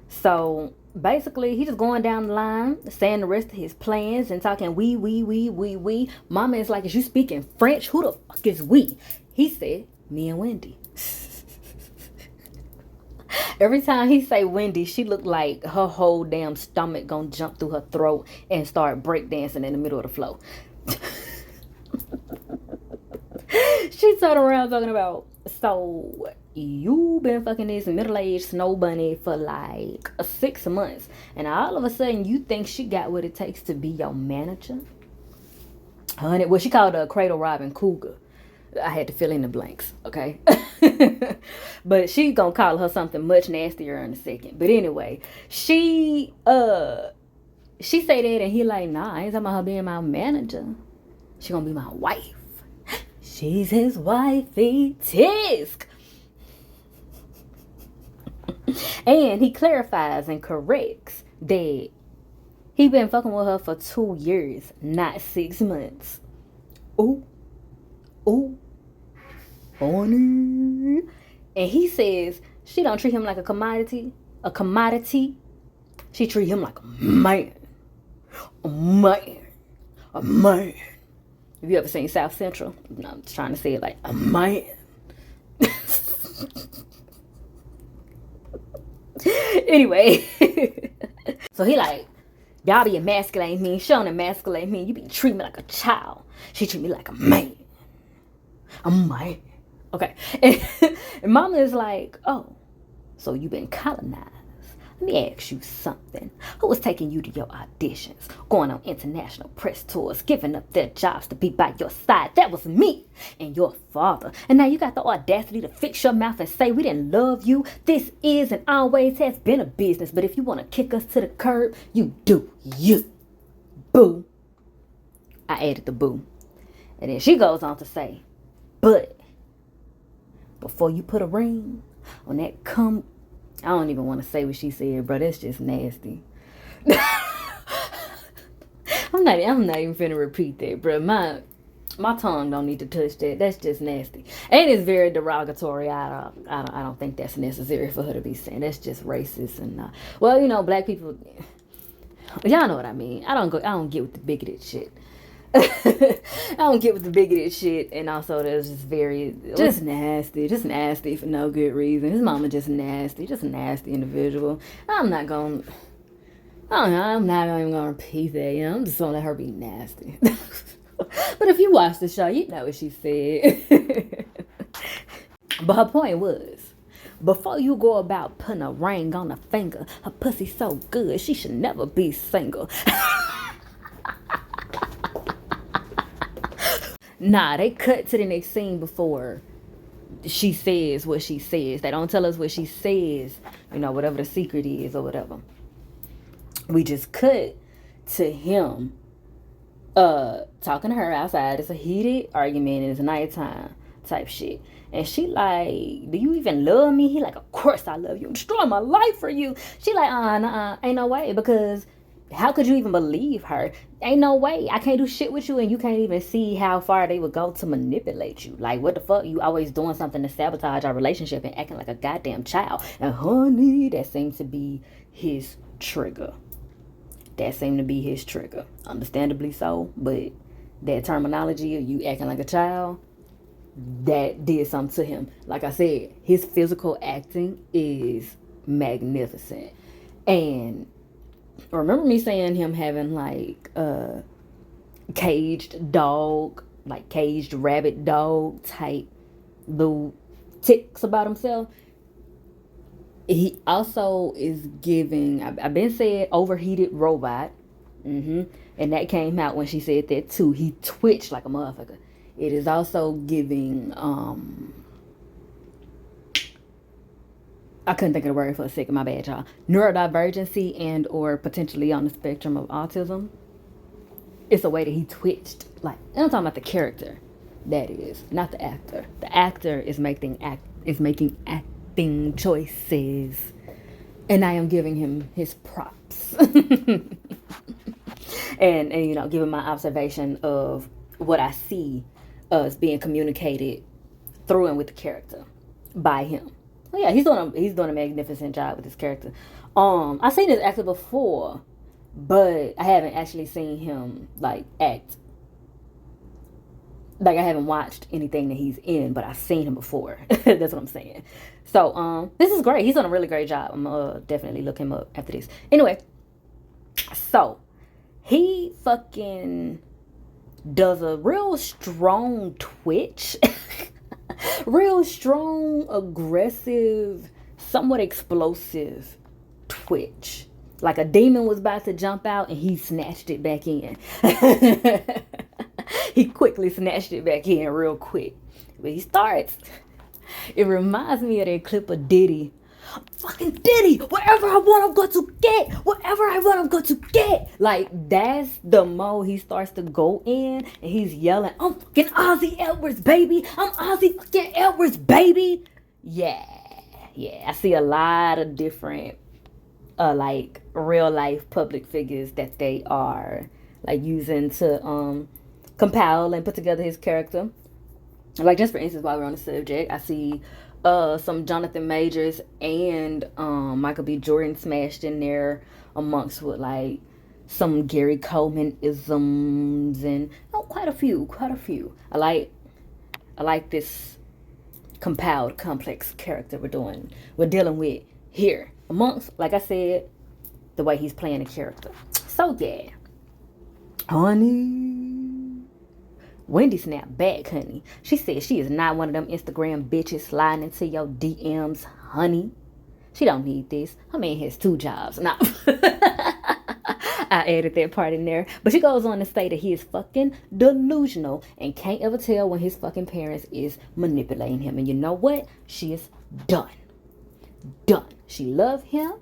So basically, he just going down the line, saying the rest of his plans and talking we. Mama is like, is you speaking French? Who the fuck is we? He said, me and Wendy. Every time he say Wendy, she looked like her whole damn stomach gonna jump through her throat and start breakdancing in the middle of the floor. She turned around talking about, so you been fucking this middle-aged snow bunny for like 6 months, and all of a sudden you think she got what it takes to be your manager? Honey, well, she called her a cradle robbing cougar. I had to fill in the blanks, okay? But she gonna call her something much nastier in a second. But anyway, she say that, and he like, nah, I ain't talking about her being my manager. She gonna be my wife. She's his wifey, tisk. And he clarifies and corrects that he been fucking with her for 2 years, not 6 months. Ooh. Funny. And he says she don't treat him like a commodity. She treat him like a man. A man. Have you ever seen South Central? No, I'm just trying to say it like a man. Anyway. So he like, y'all be emasculating me. She don't emasculate me. You be treating me like a child. She treat me like a man. A man. Okay. And mama is like, oh, so you been colonized. Let me ask you something. Who was taking you to your auditions, going on international press tours, giving up their jobs to be by your side? That was me and your father. And now you got the audacity to fix your mouth and say we didn't love you. This is and always has been a business. But if you want to kick us to the curb, you do you. Boo. I added the boo. And then she goes on to say, but before you put a ring on that I don't even want to say what she said, bro. That's just nasty. I'm not even finna repeat that, bro. My tongue don't need to touch that. That's just nasty. And it's very derogatory. I don't think that's necessary for her to be saying. That's just racist and well, you know, black people. Y'all know what I mean. I don't get with the bigoted shit. I don't get with the bigoted shit, and also there's just nasty for no good reason. His mama just a nasty individual. I'm not even gonna repeat that, you know. I'm just gonna let her be nasty. But if you watch the show, you know what she said. But her point was, before you go about putting a ring on her finger, her pussy so good she should never be single. Nah, they cut to the next scene before she says what she says. They don't tell us what she says, you know, whatever the secret is or whatever. We just cut to him talking to her outside. It's a heated argument and it's nighttime type shit. And she like, do you even love me? He like, of course I love you. I'm destroying my life for you. She like, nah, ain't no way, because how could you even believe her? Ain't no way. I can't do shit with you and you can't even see how far they would go to manipulate you. Like, what the fuck? You always doing something to sabotage our relationship and acting like a goddamn child. And honey, that seems to be his trigger. Understandably so. But that terminology of you acting like a child, that did something to him. Like I said, his physical acting is magnificent. And remember me saying him having like caged rabbit dog type little tics about himself. He also is giving, I've been saying overheated robot. And that came out when she said that too. He twitched like a motherfucker. It is also giving I couldn't think of the word for a second, my bad, y'all. Neurodivergency and or potentially on the spectrum of autism. It's a way that he twitched. Like, and I'm talking about the character. That is, not the actor. The actor is making acting choices. And I am giving him his props. and you know, giving my observation of what I see as being communicated through and with the character by him. Well, yeah, he's doing a magnificent job with his character. I've seen this actor before, but I haven't actually seen him like act. Like, I haven't watched anything that he's in, but I've seen him before. That's what I'm saying. So this is great. He's done a really great job. I'm definitely look him up after this. Anyway, so he fucking does a real strong twitch. Real strong, aggressive, somewhat explosive twitch. Like a demon was about to jump out and he snatched it back in. He quickly snatched it back in real quick. But he starts. It reminds me of that clip of Diddy fucking Diddy. Whatever I want, I'm going to get. Whatever I want, I'm going to get. Like, that's the mode he starts to go in. And he's yelling, I'm fucking Ozzy Edwards, baby. I'm Ozzy fucking Edwards, baby. Yeah. I see a lot of different, like, real life public figures that they are, like, using to compile and put together his character. Like, just for instance, while we're on the subject, I see some Jonathan Majors and Michael B. Jordan smashed in there amongst with like some Gary Coleman isms and quite a few. I like this compiled complex character we're dealing with here amongst, like I said, the way he's playing the character. So yeah, honey. Wendy snapped back, honey. She said she is not one of them Instagram bitches sliding into your DMs, honey. She don't need this. Her man has 2 jobs. Nah. I added that part in there. But she goes on to say that he is fucking delusional and can't ever tell when his fucking parents is manipulating him. And you know what? She is done. She loves him,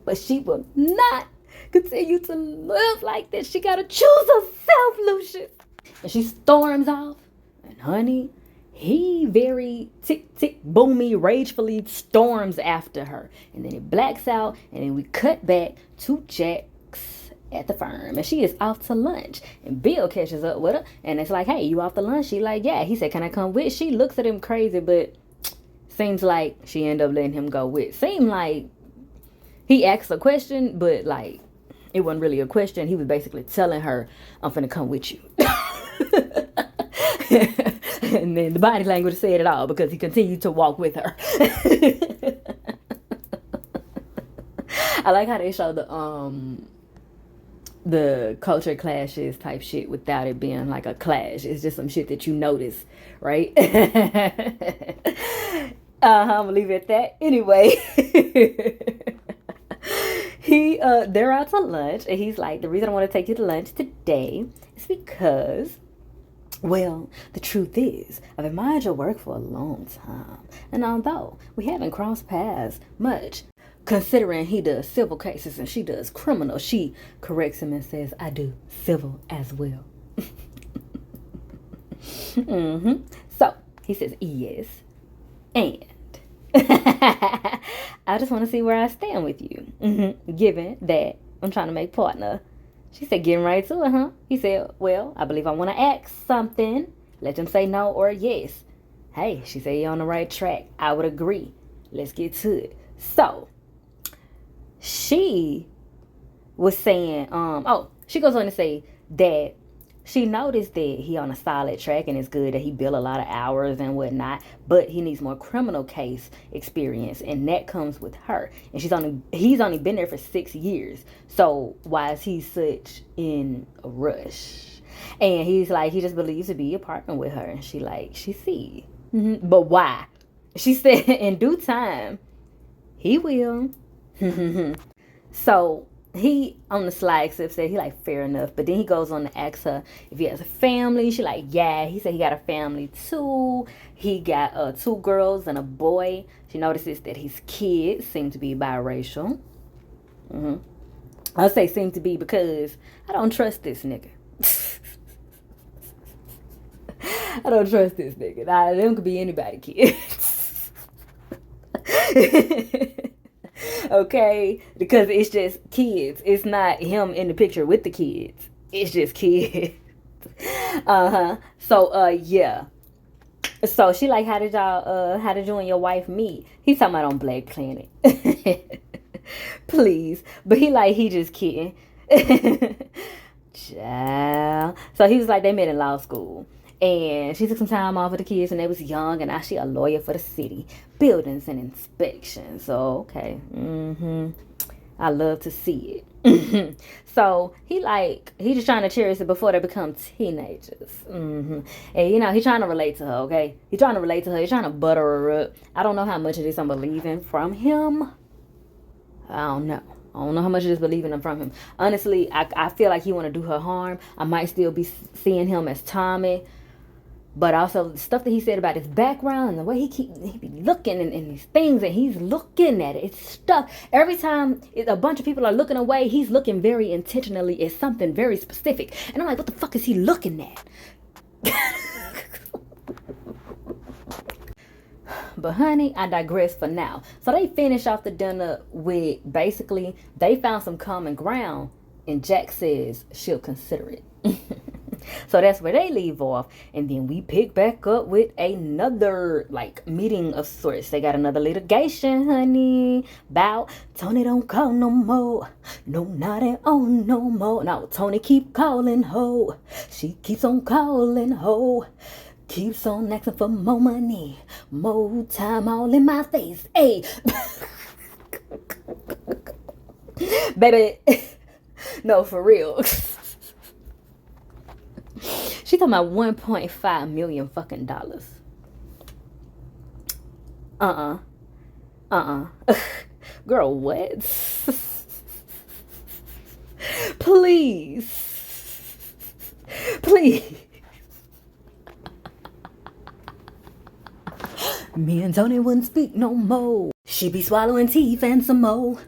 but she will not continue to live like this. She gotta choose herself, Lucius. And she storms off. And honey, he very tick, boomy, ragefully storms after her. And then it blacks out. And then we cut back to Jax at the firm. And she is off to lunch. And Bill catches up with her. And it's like, hey, you off to lunch? She like, yeah. He said, can I come with? She looks at him crazy, but seems like she ended up letting him go with. Seemed like he asked a question, but like it wasn't really a question. He was basically telling her, I'm finna come with you. And then the body language said it all because he continued to walk with her. I like how they show the culture clashes type shit without it being like a clash. It's just some shit that you notice, right? I'm gonna leave it at that. Anyway, they're out to lunch, and he's like, the reason I want to take you to lunch today is because, well, the truth is, I've admired your work for a long time. And although we haven't crossed paths much, considering he does civil cases and she does criminal, she corrects him and says, I do civil as well. So he says, yes. And I just want to see where I stand with you. Given that I'm trying to make partner. She said, getting right to it, huh? He said, well, I believe I want to ask something. Let them say no or yes. Hey, she said, you're on the right track. I would agree. Let's get to it. So, she was saying, she goes on to say that she noticed that he on a solid track and it's good that he built a lot of hours and whatnot, but he needs more criminal case experience, and that comes with her. And he's only been there for 6 years. So why is he such in a rush? And he's like, he just believes to be a partner with her. And she see. But why? She said in due time, he will. So he on the slide except said he like fair enough, but then he goes on to ask her if he has a family. She like, yeah. He said he got a family too. He got 2 girls and a boy. She notices that his kids seem to be biracial. I'll say seem to be because I don't trust this nigga. I don't trust this nigga. Them could be anybody kids. Okay, because it's just kids. It's not him in the picture with the kids. It's just kids. So yeah. So she like, how did you and your wife meet? He's talking about on Black Planet. Please. But he just kidding. Child. So he was like, they met in law school. And she took some time off with the kids when they was young, and now she a lawyer for the city. Buildings and inspections. So, okay. I love to see it. So, he just trying to cherish it before they become teenagers. And, he trying to relate to her, okay? He trying to relate to her. He's trying to butter her up. I don't know how much of this I'm believing from him. I don't know how much of this believing from him. Honestly, I feel like he want to do her harm. I might still be seeing him as Tommy. But also the stuff that he said about his background and the way he be looking and these things, and he's looking at it. It's stuff. Every time a bunch of people are looking away, he's looking very intentionally at something very specific. And I'm like, what the fuck is he looking at? But honey, I digress for now. So they finish off the dinner with basically they found some common ground, and Jack says she'll consider it. So that's where they leave off, and then we pick back up with another like meeting of sorts. They got another litigation, honey, about Tony don't call no more, no, not at all no more. No, Tony keep calling ho, she keeps on calling ho, keeps on asking for more money, more time, all in my face. Hey, baby, no, for real. She talking about 1.5 million fucking dollars. Girl, what? Please. Please. Me and Tony wouldn't speak no more. She be swallowing teeth and some more.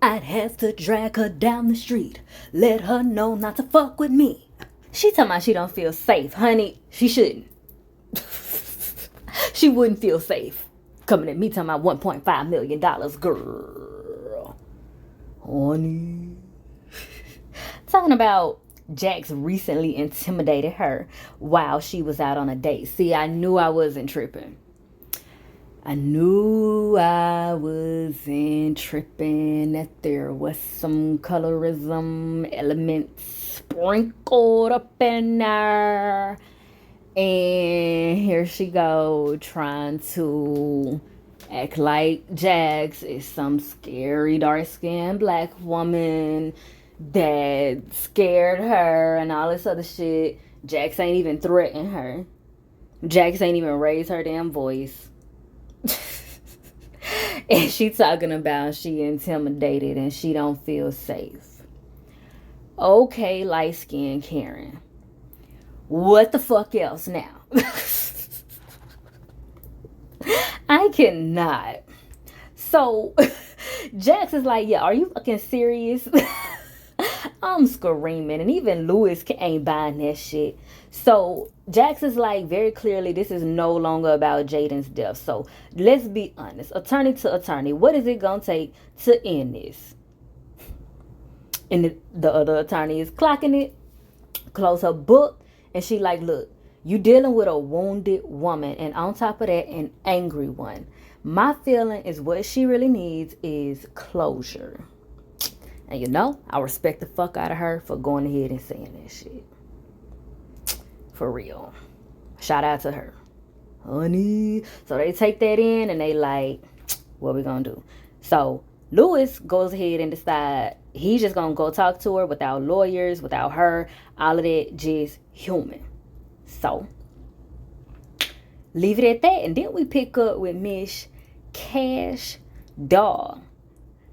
I'd have to drag her down the street, let her know not to fuck with me. She talking about she don't feel safe. Honey, she shouldn't. She wouldn't feel safe coming at me talking about $1.5 million, girl. Honey. Talking about Jax recently intimidated her while she was out on a date. See, I knew I wasn't tripping. I knew I wasn't tripping, that there was some colorism elements sprinkled up in there. And here she go trying to act like Jax is some scary dark-skinned black woman that scared her and all this other shit. Jax ain't even threatened her. Jax ain't even raised her damn voice. And she talking about she intimidated and she don't feel safe. Okay, light-skinned Karen. What the fuck else now? I cannot. So, Jax is like, yeah, are you fucking serious? I'm screaming. And even Lewis ain't buying that shit. So, Jax is like, very clearly, this is no longer about Jaden's death. So, let's be honest. Attorney to attorney, what is it going to take to end this? And the other attorney is clocking it. Close her book. And she like, look, you dealing with a wounded woman. And on top of that, an angry one. My feeling is what she really needs is closure. And you know, I respect the fuck out of her for going ahead and saying that shit. For real. Shout out to her. Honey. So they take that in and they like, what we gonna do? So Lewis goes ahead and decide he's just gonna go talk to her without lawyers, without her, all of that, just human. So leave it at that. And then we pick up with Miss Cash Dog.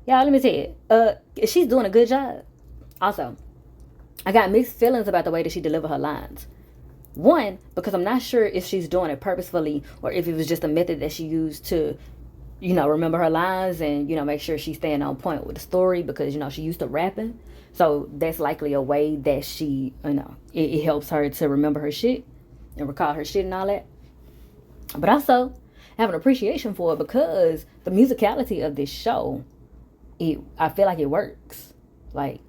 Y'all, let me tell you, she's doing a good job. Also, I got mixed feelings about the way that she delivered her lines. One, because I'm not sure if she's doing it purposefully or if it was just a method that she used to, you know, remember her lines and, you know, make sure she's staying on point with the story because, you know, she used to rapping. So that's likely a way that she, you know, it helps her to remember her shit and recall her shit and all that. But also have an appreciation for it because the musicality of this show, I feel like it works. Like,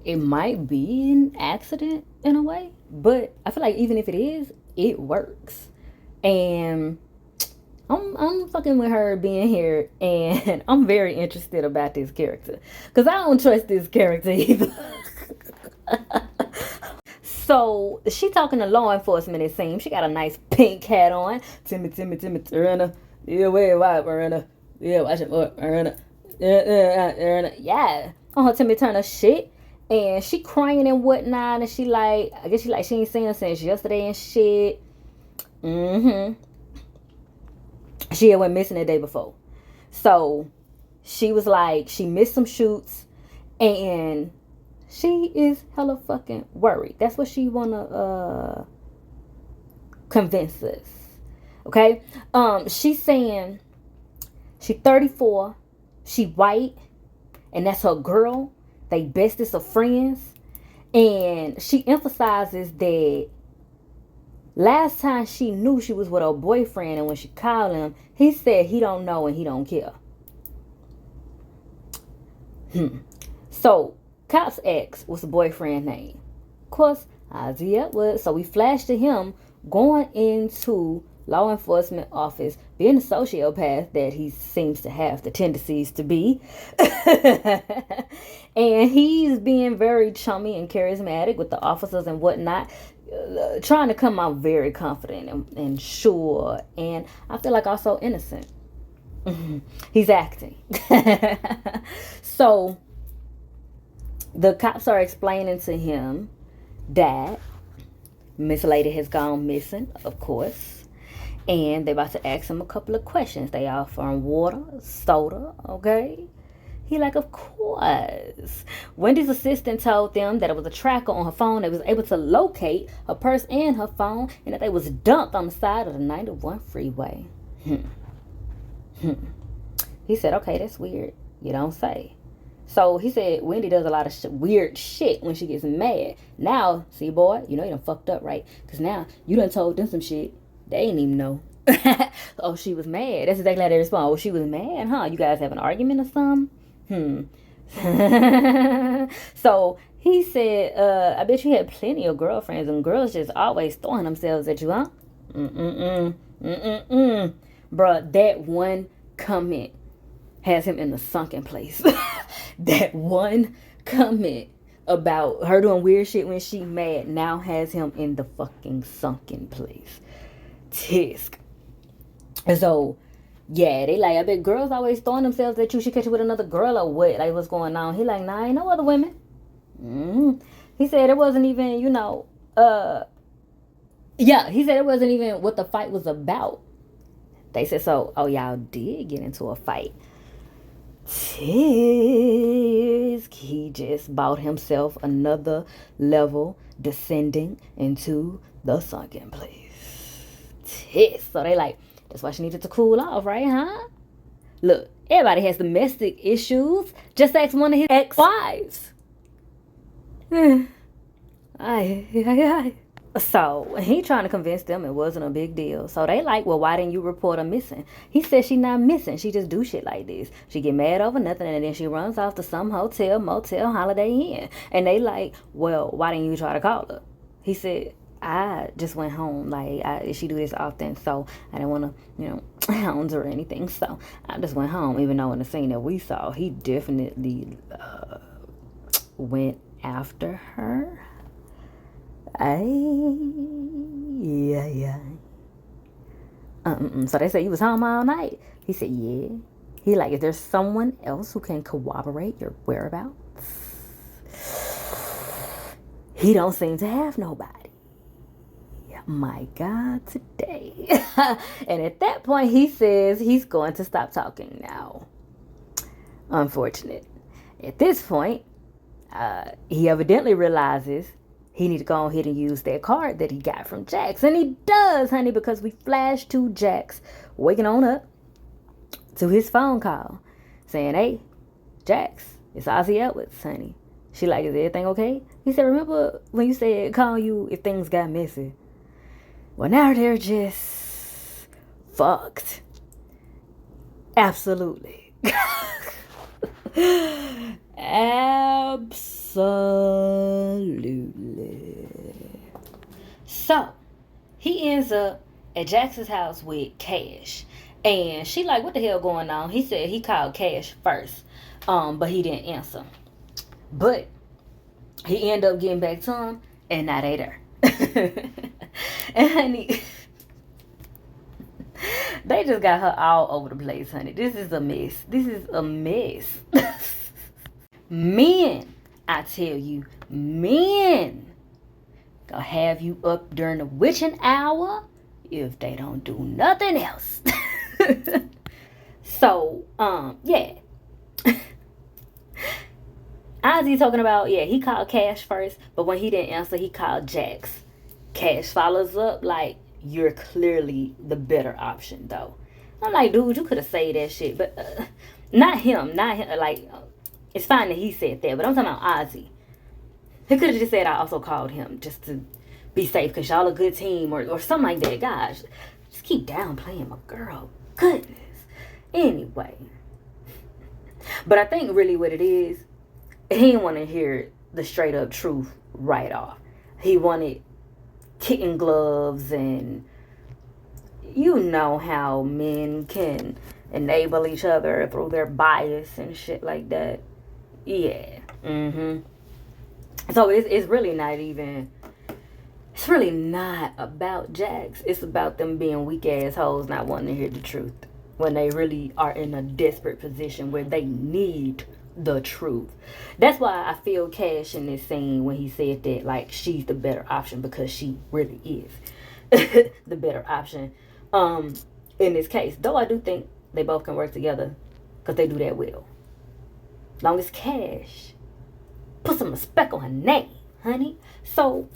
it might be an accident in a way, but I feel like even if it is, it works. And I'm fucking with her being here, and I'm very interested about this character because I don't trust this character either. So she talking to law enforcement, it seems. She got a nice pink hat on. Timmy Turner. Yeah, wait, Turner. Yeah, watch it, Turner. Yeah, on her Timmy Turner shit. And she crying and whatnot, and she like, I guess she like, she ain't seen her since yesterday and shit. She had went missing the day before. So she was like, she missed some shoots and she is hella fucking worried. That's what she wanna convince us. Okay? She's saying she 34, she white, and that's her girl. They bestest of friends. And she emphasizes that last time she knew she was with her boyfriend, and when she called him, he said he don't know and he don't care. So, cops asked what's the boyfriend name. Of course, Ozzy Edwards. So we flashed to him going into law enforcement office, being a sociopath that he seems to have the tendencies to be. And he's being very chummy and charismatic with the officers and whatnot, trying to come out very confident and sure, and I feel like also innocent. He's acting. So the cops are explaining to him that Miss Lady has gone missing, of course, and they're about to ask him a couple of questions. They offer him water, soda, okay? He like, of course. Wendy's assistant told them that it was a tracker on her phone that was able to locate her purse and her phone, and that they was dumped on the side of the 91 freeway. He said, okay, that's weird. You don't say. So he said Wendy does a lot of weird shit when she gets mad. Now, see, boy, you know you done fucked up, right? Because now you done told them some shit they ain't even know. Oh, she was mad. That's exactly how they respond. Oh, she was mad, huh? You guys have an argument or something? So he said, I bet you had plenty of girlfriends, and girls just always throwing themselves at you, huh? Bruh, that one comment has him in the sunken place. That one comment about her doing weird shit when she mad now has him in the fucking sunken place. Tisk. And so, yeah, they like, I bet girls always throwing themselves at you. She catch you with another girl or what? Like, what's going on? He like, nah, ain't no other women. He said it wasn't even, he said it wasn't even what the fight was about. They said, so, oh, y'all did get into a fight. Tisk. He just bought himself another level, descending into the sunken place. Tisk. So they like, that's why she needed to cool off, right, huh? Look, everybody has domestic issues. Just ask one of his ex-wives. So he trying to convince them it wasn't a big deal. So they like, well, why didn't you report her missing? He said she not missing. She just do shit like this. She get mad over nothing, and then she runs off to some hotel, motel, Holiday Inn. And they like, well, why didn't you try to call her? He said, I just went home. Like, she do this often, so I didn't want to, hound her or anything. So I just went home, even though in the scene that we saw, he definitely went after her. So they said, you was home all night? He said, yeah. He like, is there someone else who can corroborate your whereabouts? He don't seem to have nobody. My God, today. And at that point, he says he's going to stop talking now. Unfortunate. At this point, he evidently realizes he need to go ahead and use that card that he got from Jax. And he does, honey, because we flash to Jax waking on up to his phone call saying, hey, Jax, it's Ozzy Edwards, honey. She like, is everything okay? He said, remember when you said call you if things got messy? Well, now they're just fucked. Absolutely. Absolutely. So, he ends up at Jax's house with Cash. And she like, what the hell going on? He said he called Cash first. But he didn't answer. But he ended up getting back to him, and now they there. And honey, they just got her all over the place, honey. This is a mess. This is a mess. Men, I tell you, men gonna have you up during the witching hour if they don't do nothing else. So, yeah. Ozzy talking about, he called Cash first, but when he didn't answer, he called Jax. Cash follows up like, you're clearly the better option, though. I'm like, dude, you could have said that shit, but not him. Like, it's fine that he said that, but I'm talking about Ozzy. He could have just said I also called him just to be safe because y'all a good team or something like that. Gosh, just keep downplaying my girl. Goodness. Anyway. But I think really what it is, he didn't want to hear the straight up truth right off. He wanted kitten gloves, and you know how men can enable each other through their bias and shit like that. Yeah. So it's really not even, it's really not about Jax. It's about them being weak ass hoes not wanting to hear the truth when they really are in a desperate position where they need the truth. That's why I feel Cash in this scene when he said that, like, she's the better option, because she really is the better option in this case. Though I do think they both can work together because they do that well. Long as Cash put some respect on her name, honey. So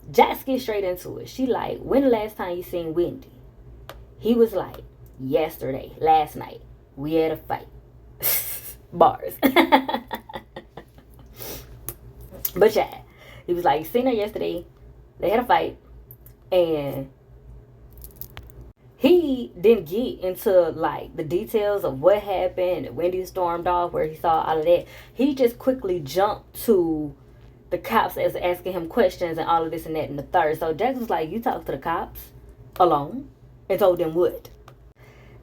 Jax gets straight into it. She like, when the last time you seen Wendy? He was like, yesterday, last night. We had a fight. Bars. But yeah, he was like, seen her yesterday. They had a fight. And he didn't get into like the details of what happened and Wendy stormed off, where he saw all of that. He just quickly jumped to the cops as asking him questions and all of this and that and the third. So Jax was like, you talked to the cops alone and told them what?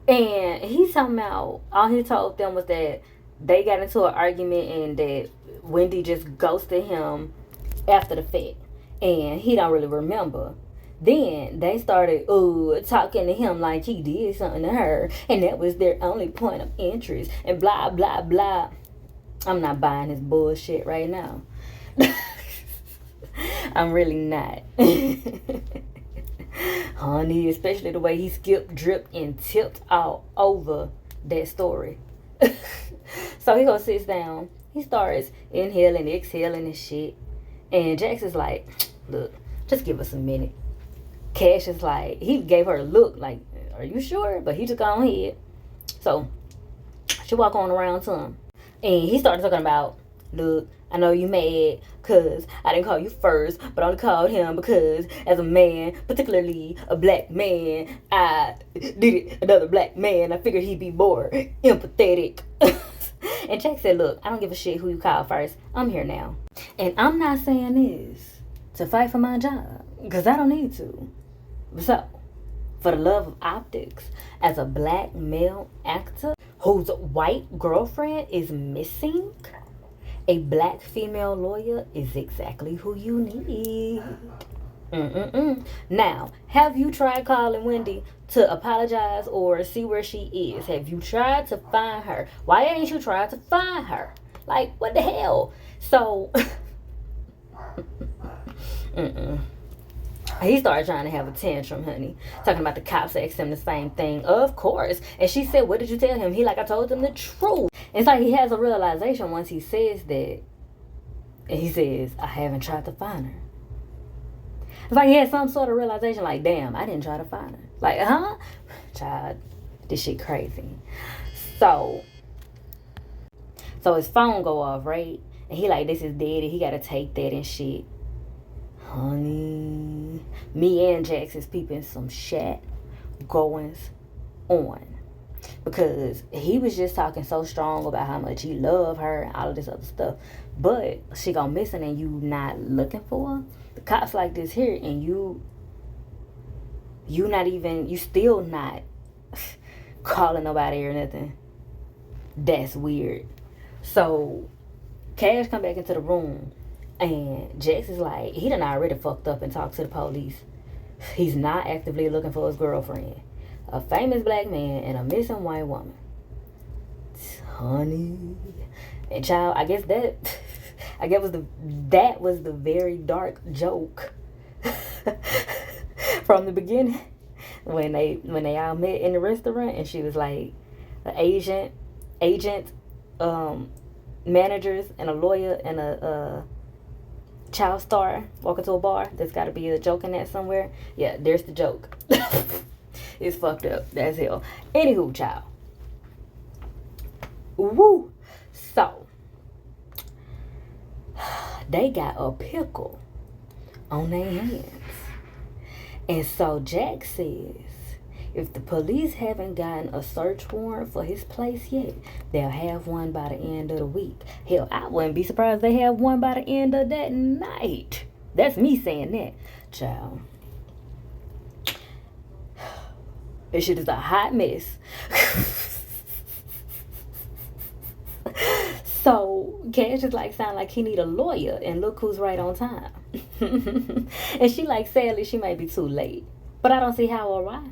And he's talking about, all he told them was that they got into an argument and that Wendy just ghosted him after the fact. And he don't really remember. Then they started talking to him like he did something to her, and that was their only point of interest, and blah, blah, blah. I'm not buying his bullshit right now. I'm really not. Honey, especially the way he skipped, dripped, and tipped all over that story. So he goes, sits down. He starts inhaling, exhaling and shit. And Jax is like, look, just give us a minute. Cash is like, he gave her a look like, are you sure? But he just gone ahead. So she walk on around to him. And he started talking about, look, I know you mad because I didn't call you first, but I only called him because as a man, particularly a black man, I did it another black man. I figured he'd be more empathetic. And Jack said, look, I don't give a shit who you call first. I'm here now. And I'm not saying this to fight for my job, because I don't need to. So, for the love of optics, as a black male actor whose white girlfriend is missing, a black female lawyer is exactly who you need. Now, have you tried calling Wendy to apologize or see where she is? Have you tried to find her? Why ain't you tried to find her? Like, what the hell? So, he started trying to have a tantrum, honey. Talking about the cops asked him the same thing. Of course. And she said, what did you tell him? He like, I told him the truth. It's like he has a realization once he says that. And he says, I haven't tried to find her. It's like he had some sort of realization like, damn, I didn't try to find her. Like, huh? Child, this shit crazy. So his phone go off, right? And he like, this is dead and he got to take that and shit. Honey, me and Jax is peeping some shit goings on. Because he was just talking so strong about how much he loved her and all of this other stuff. But she gone missing and you not looking for her. The cops like this here and you still not calling nobody or nothing. That's weird. So Cash come back into the room and Jax is like, he done already fucked up and talked to the police. He's not actively looking for his girlfriend. A famous black man and a missing white woman. Honey. And child, I guess that was the very dark joke from the beginning. When they all met in the restaurant and she was like an agent, managers and a lawyer and child star walk into a bar. There's got to be a joke in that somewhere. Yeah, there's the joke. It's fucked up. That's hell. Anywho, child. Woo. So, they got a pickle on their hands. And so Jack says, if the police haven't gotten a search warrant for his place yet, they'll have one by the end of the week. Hell, I wouldn't be surprised if they have one by the end of that night. That's me saying that, child. This shit is a hot mess. So Cash is like, sound like he need a lawyer, and look who's right on time. And she like, sadly, she may be too late, but I don't see how or why.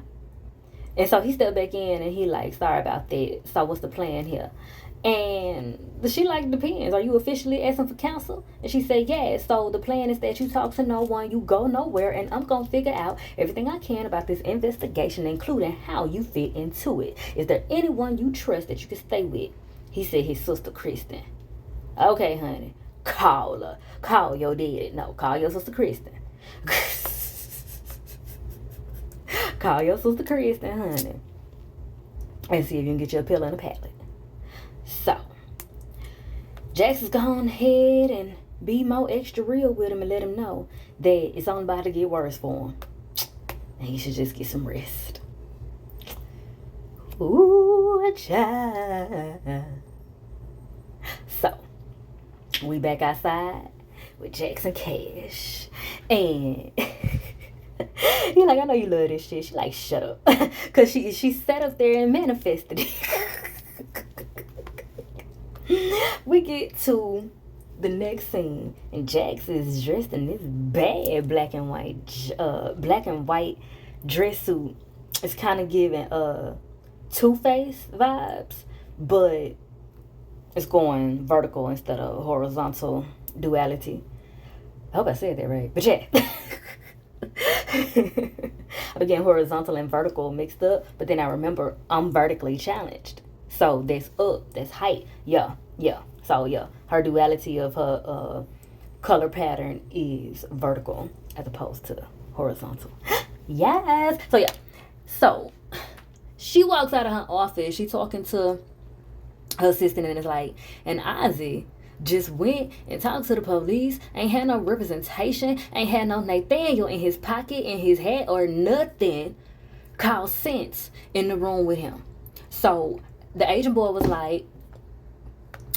And so he stepped back in and he like, sorry about that. So what's the plan here? And she like, depends. Are you officially asking for counsel? And she said, yeah. So the plan is that you talk to no one, you go nowhere, and I'm going to figure out everything I can about this investigation, including how you fit into it. Is there anyone you trust that you can stay with? He said his sister Kristen. Okay, honey. Call her. Call your daddy. No, call your sister Kristen. Call your sister Kristen, honey. And see if you can get you a pill and a pallet. So, Jackson's gone ahead and be more extra real with him and let him know that it's only about to get worse for him. And he should just get some rest. Ooh, child. So, we back outside with Jackson Cash. And he like, I know you love this shit. She like, shut up. Because she sat up there and manifested it. We get to the next scene, and Jax is dressed in this bad black and white dress suit. It's kind of giving Two-Face vibes, but it's going vertical instead of horizontal duality. I hope I said that right, but yeah. I began horizontal and vertical mixed up, but then I remember I'm vertically challenged. So that's up, that's height. Yeah. So yeah, her duality of her color pattern is vertical as opposed to horizontal. Yes. So yeah. So she walks out of her office. She talking to her assistant and is like, and Ozzy just went and talked to the police, ain't had no representation, ain't had no Nathaniel in his pocket, in his hat, or nothing called sense in the room with him. So the agent boy was like,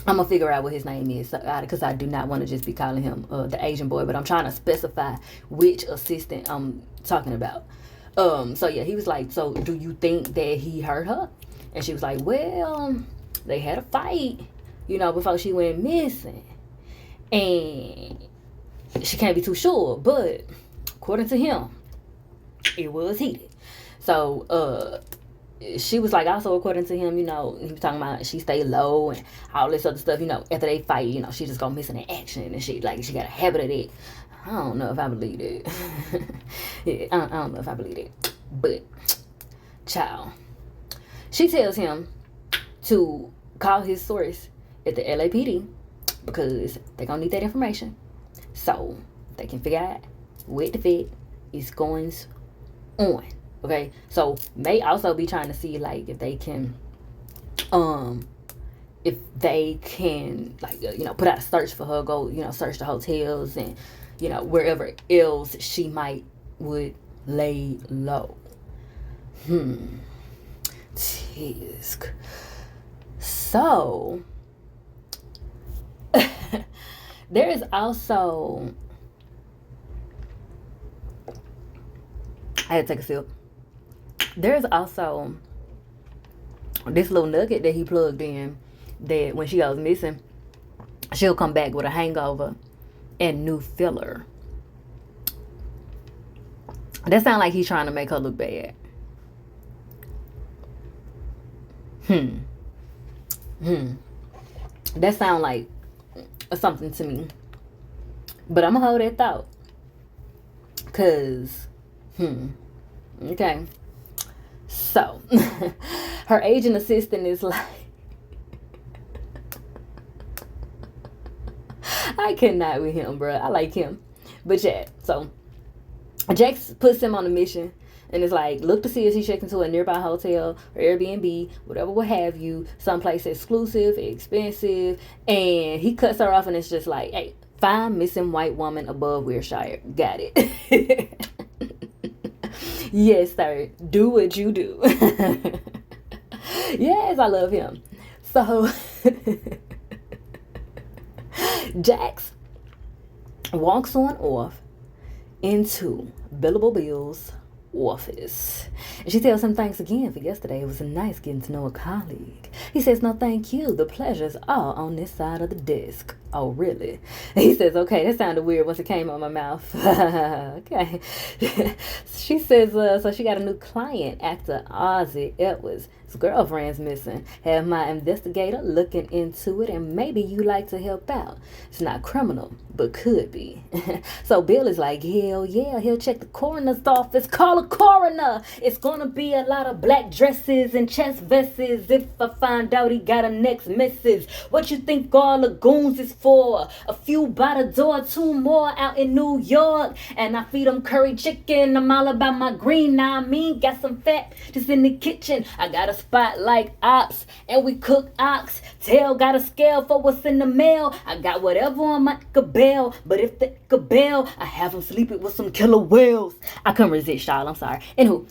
I'm gonna figure out what his name is, because I do not want to just be calling him the agent boy, but I'm trying to specify which assistant I'm talking about. So yeah, he was like, so do you think that he hurt her? And she was like, well, they had a fight, before she went missing, and she can't be too sure, but according to him, it was heated. So she was like, also according to him, he was talking about she stayed low and all this other stuff, after they fight, she just go missing in action and shit. Like, she got a habit of that. I don't know if I believe it. Yeah, I don't know if I believe it. But, child, she tells him to call his source at the LAPD because they're going to need that information so they can figure out what the fit is going on. Okay, so may also be trying to see like if they can put out a search for her, go search the hotels and wherever else she might would lay low. Tisk. So there is also, I had to take a sip. There's also this little nugget that he plugged in that when she goes missing, she'll come back with a hangover and new filler. That sounds like he's trying to make her look bad. That sounds like something to me. But I'm going to hold that thought. Because, okay. So, her agent assistant is like, I cannot with him, bro. I like him. But yeah, so Jax puts him on a mission and it's like, look to see if he checked into a nearby hotel or Airbnb, whatever, what have you, someplace exclusive, expensive. And he cuts her off and it's just like, hey, find missing white woman above Wilshire. Got it. Yes, sir. Do what you do. Yes, I love him. So Jax walks on off into Billable Bill's office. And she tells him thanks again for yesterday. It was nice getting to know a colleague. He says, no, thank you. The pleasure's all on this side of the desk. Oh, really? He says, okay, that sounded weird once it came out my mouth. Okay. She says, so she got a new client, actor Ozzy Edwards. His girlfriend's missing. Have my investigator looking into it, and maybe you like to help out. It's not criminal, but could be. So Bill is like, hell yeah, he'll check the coroner's office. Call a coroner. It's gonna be a lot of black dresses and chest vests if I find out he got a next missus. What you think all the goons is for? A few by the door, 2 more out in New York. And I feed them curry chicken. I'm all about my green, now I mean, got some fat just in the kitchen. I got a spot like ops, and we cook ox tail. Got a scale for what's in the mail. I got whatever on my cabell, but if the cabell, I have him sleeping with some killer whales. I couldn't resist, y'all. I'm sorry. Anywho.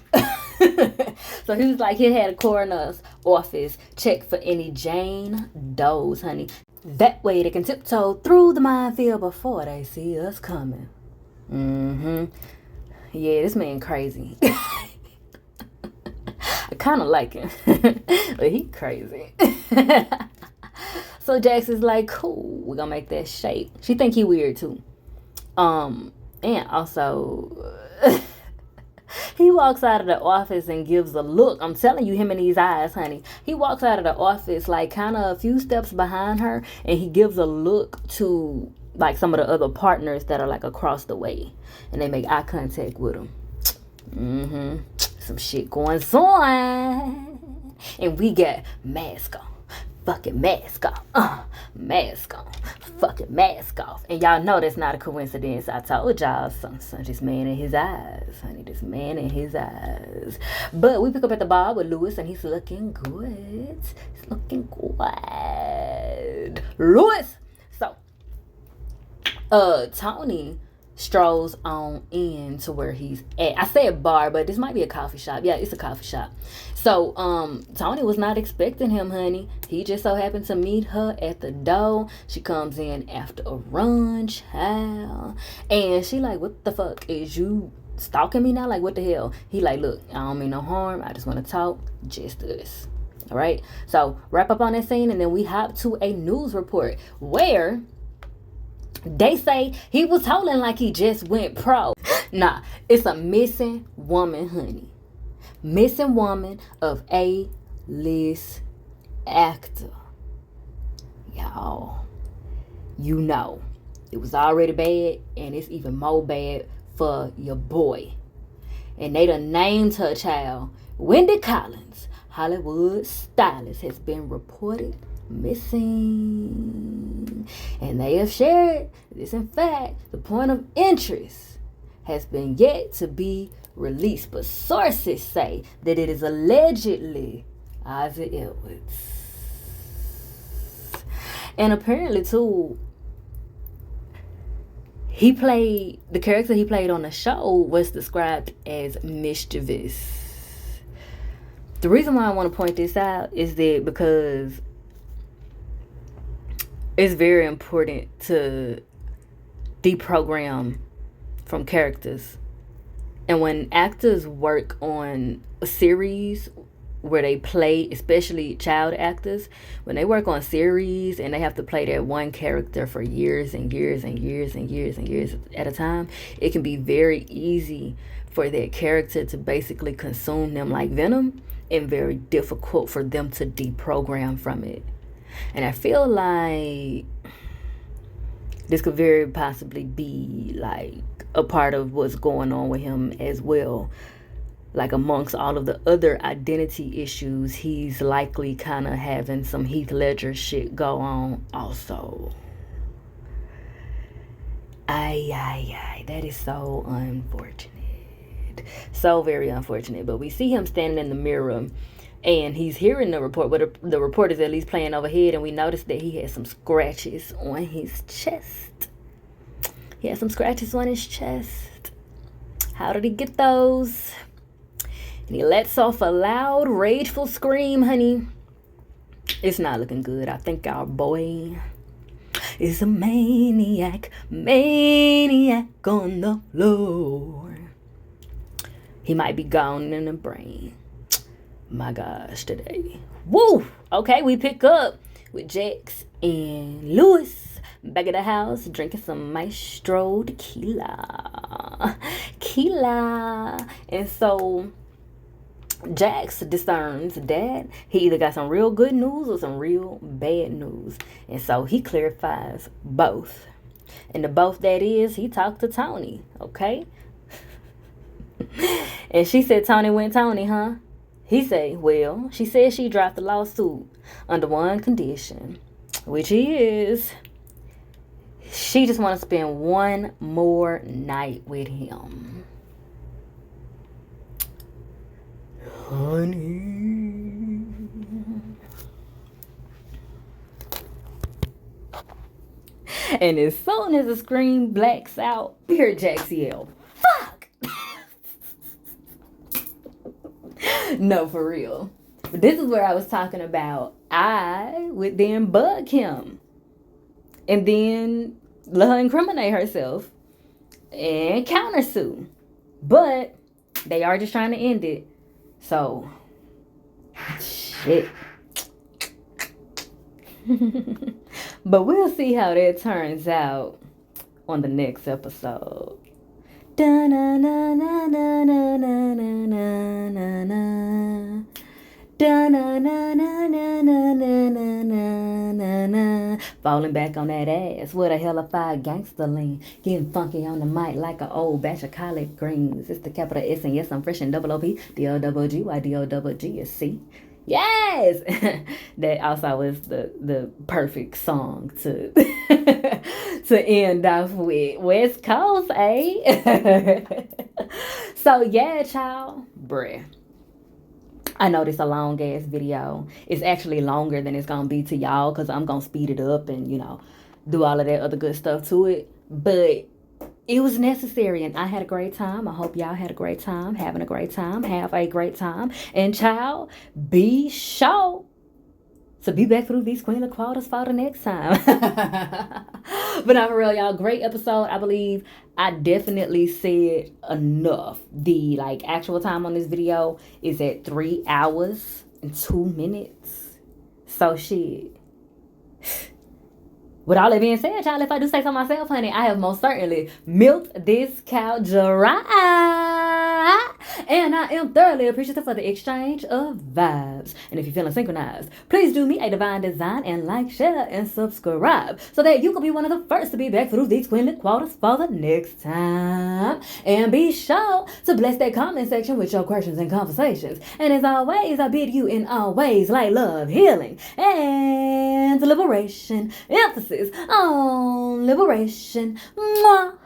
So he was like, he had a coroner's office check for any Jane Does, honey. That way they can tiptoe through the minefield before they see us coming. Yeah, this man crazy. I kind of like him, but he crazy. So Jax is like, cool, we're gonna make that shape. She think he weird too. And also, he walks out of the office and gives a look. I'm telling you, him in these eyes, honey. He walks out of the office like kind of a few steps behind her, and he gives a look to like some of the other partners that are like across the way, and they make eye contact with him. Some shit going on, and we get mask on, fucking mask off, mask on, fucking mask off. And y'all know that's not a coincidence. I told y'all, son, this man in his eyes, honey, this man in his eyes. But we pick up at the bar with Lewis, and he's looking good. He's looking good, Lewis. So, Tony strolls on in to where he's at. I said bar, but this might be a coffee shop. Yeah, it's a coffee shop. So Tony was not expecting him, honey. He just so happened to meet her at the door. She comes in after a run, child, and she like, what the fuck, is you stalking me now? Like, what the hell? He like, look, I don't mean no harm, I just want to talk, just us. All right, so wrap up on that scene, and then we hop to a news report where they say he was holding like he just went pro. Nah, it's a missing woman, honey. Missing woman of A-list actor. Y'all, you know, it was already bad, and it's even more bad for your boy. And they done named her child. Wendy Collins, Hollywood stylist, has been reported missing, and they have shared this. In fact, the point of interest has been yet to be released, but sources say that it is allegedly Ozzy Edwards. And apparently too, the character he played on the show was described as mischievous. The reason why I want to point this out is that because it's very important to deprogram from characters. And when actors work on a series where they play, especially child actors, when they work on series and they have to play that one character for years and years and years and years and years at a time, it can be very easy for that character to basically consume them like venom, and very difficult for them to deprogram from it. And I feel like this could very possibly be like a part of what's going on with him as well. Like amongst all of the other identity issues, he's likely kind of having some Heath Ledger shit go on also. Ay. That is so unfortunate. So very unfortunate. But we see him standing in the mirror and he's hearing the report, but the report is at least playing overhead, and we noticed that he had some scratches on his chest. He had some scratches on his chest. How did he get those? And he lets off a loud, rageful scream, honey. It's not looking good. I think our boy is a maniac on the floor. He might be gone in the brain. My gosh, today. Woo! Okay, we pick up with Jax and Lewis back at the house drinking some Maestro tequila. And so Jax discerns that he either got some real good news or some real bad news. And so he clarifies both. And the both that is, he talked to Tony, okay? And she said, Tony went Tony, huh? He said, well, she said she dropped the lawsuit under one condition, which is she just want to spend one more night with him. Honey. And as soon as the screen blacks out, we hear Jax yell, fuck! No, for real. But this is where I was talking about I would then bug him and then let her incriminate herself and countersue. But they are just trying to end it. So, shit. But we'll see how that turns out on the next episode. Falling back on that ass with a hellified gangster lean. Getting funky on the mic like an old batch of collard greens. It's the capital S and yes, I'm fresh and double OP. D-O-double-G-Y, D-O-double-G is C. Yes! That also was the perfect song to to end off with. West Coast, eh? So yeah, child. Bruh. I know this is a long ass video. It's actually longer than it's gonna be to y'all because I'm gonna speed it up and, you know, do all of that other good stuff to it. But it was necessary and I had a great time. I hope y'all had a great time, having a great time, have a great time. And child, be sure to be back through these Queen of Quarters for the next time. But not for real, y'all. Great episode. I believe I definitely said enough. The actual time on this video is at 3 hours and 2 minutes. So shit. With all that being said, child, if I do say so myself, honey, I have most certainly milked this cow dry. And I am thoroughly appreciative for the exchange of vibes. And if you're feeling synchronized, please do me a divine design and like, share, and subscribe so that you can be one of the first to be back through these Queenly Quarters for the next time. And be sure to bless that comment section with your questions and conversations. And as always, I bid you in all ways light, love, healing, and liberation. Emphasis on liberation. Mwah.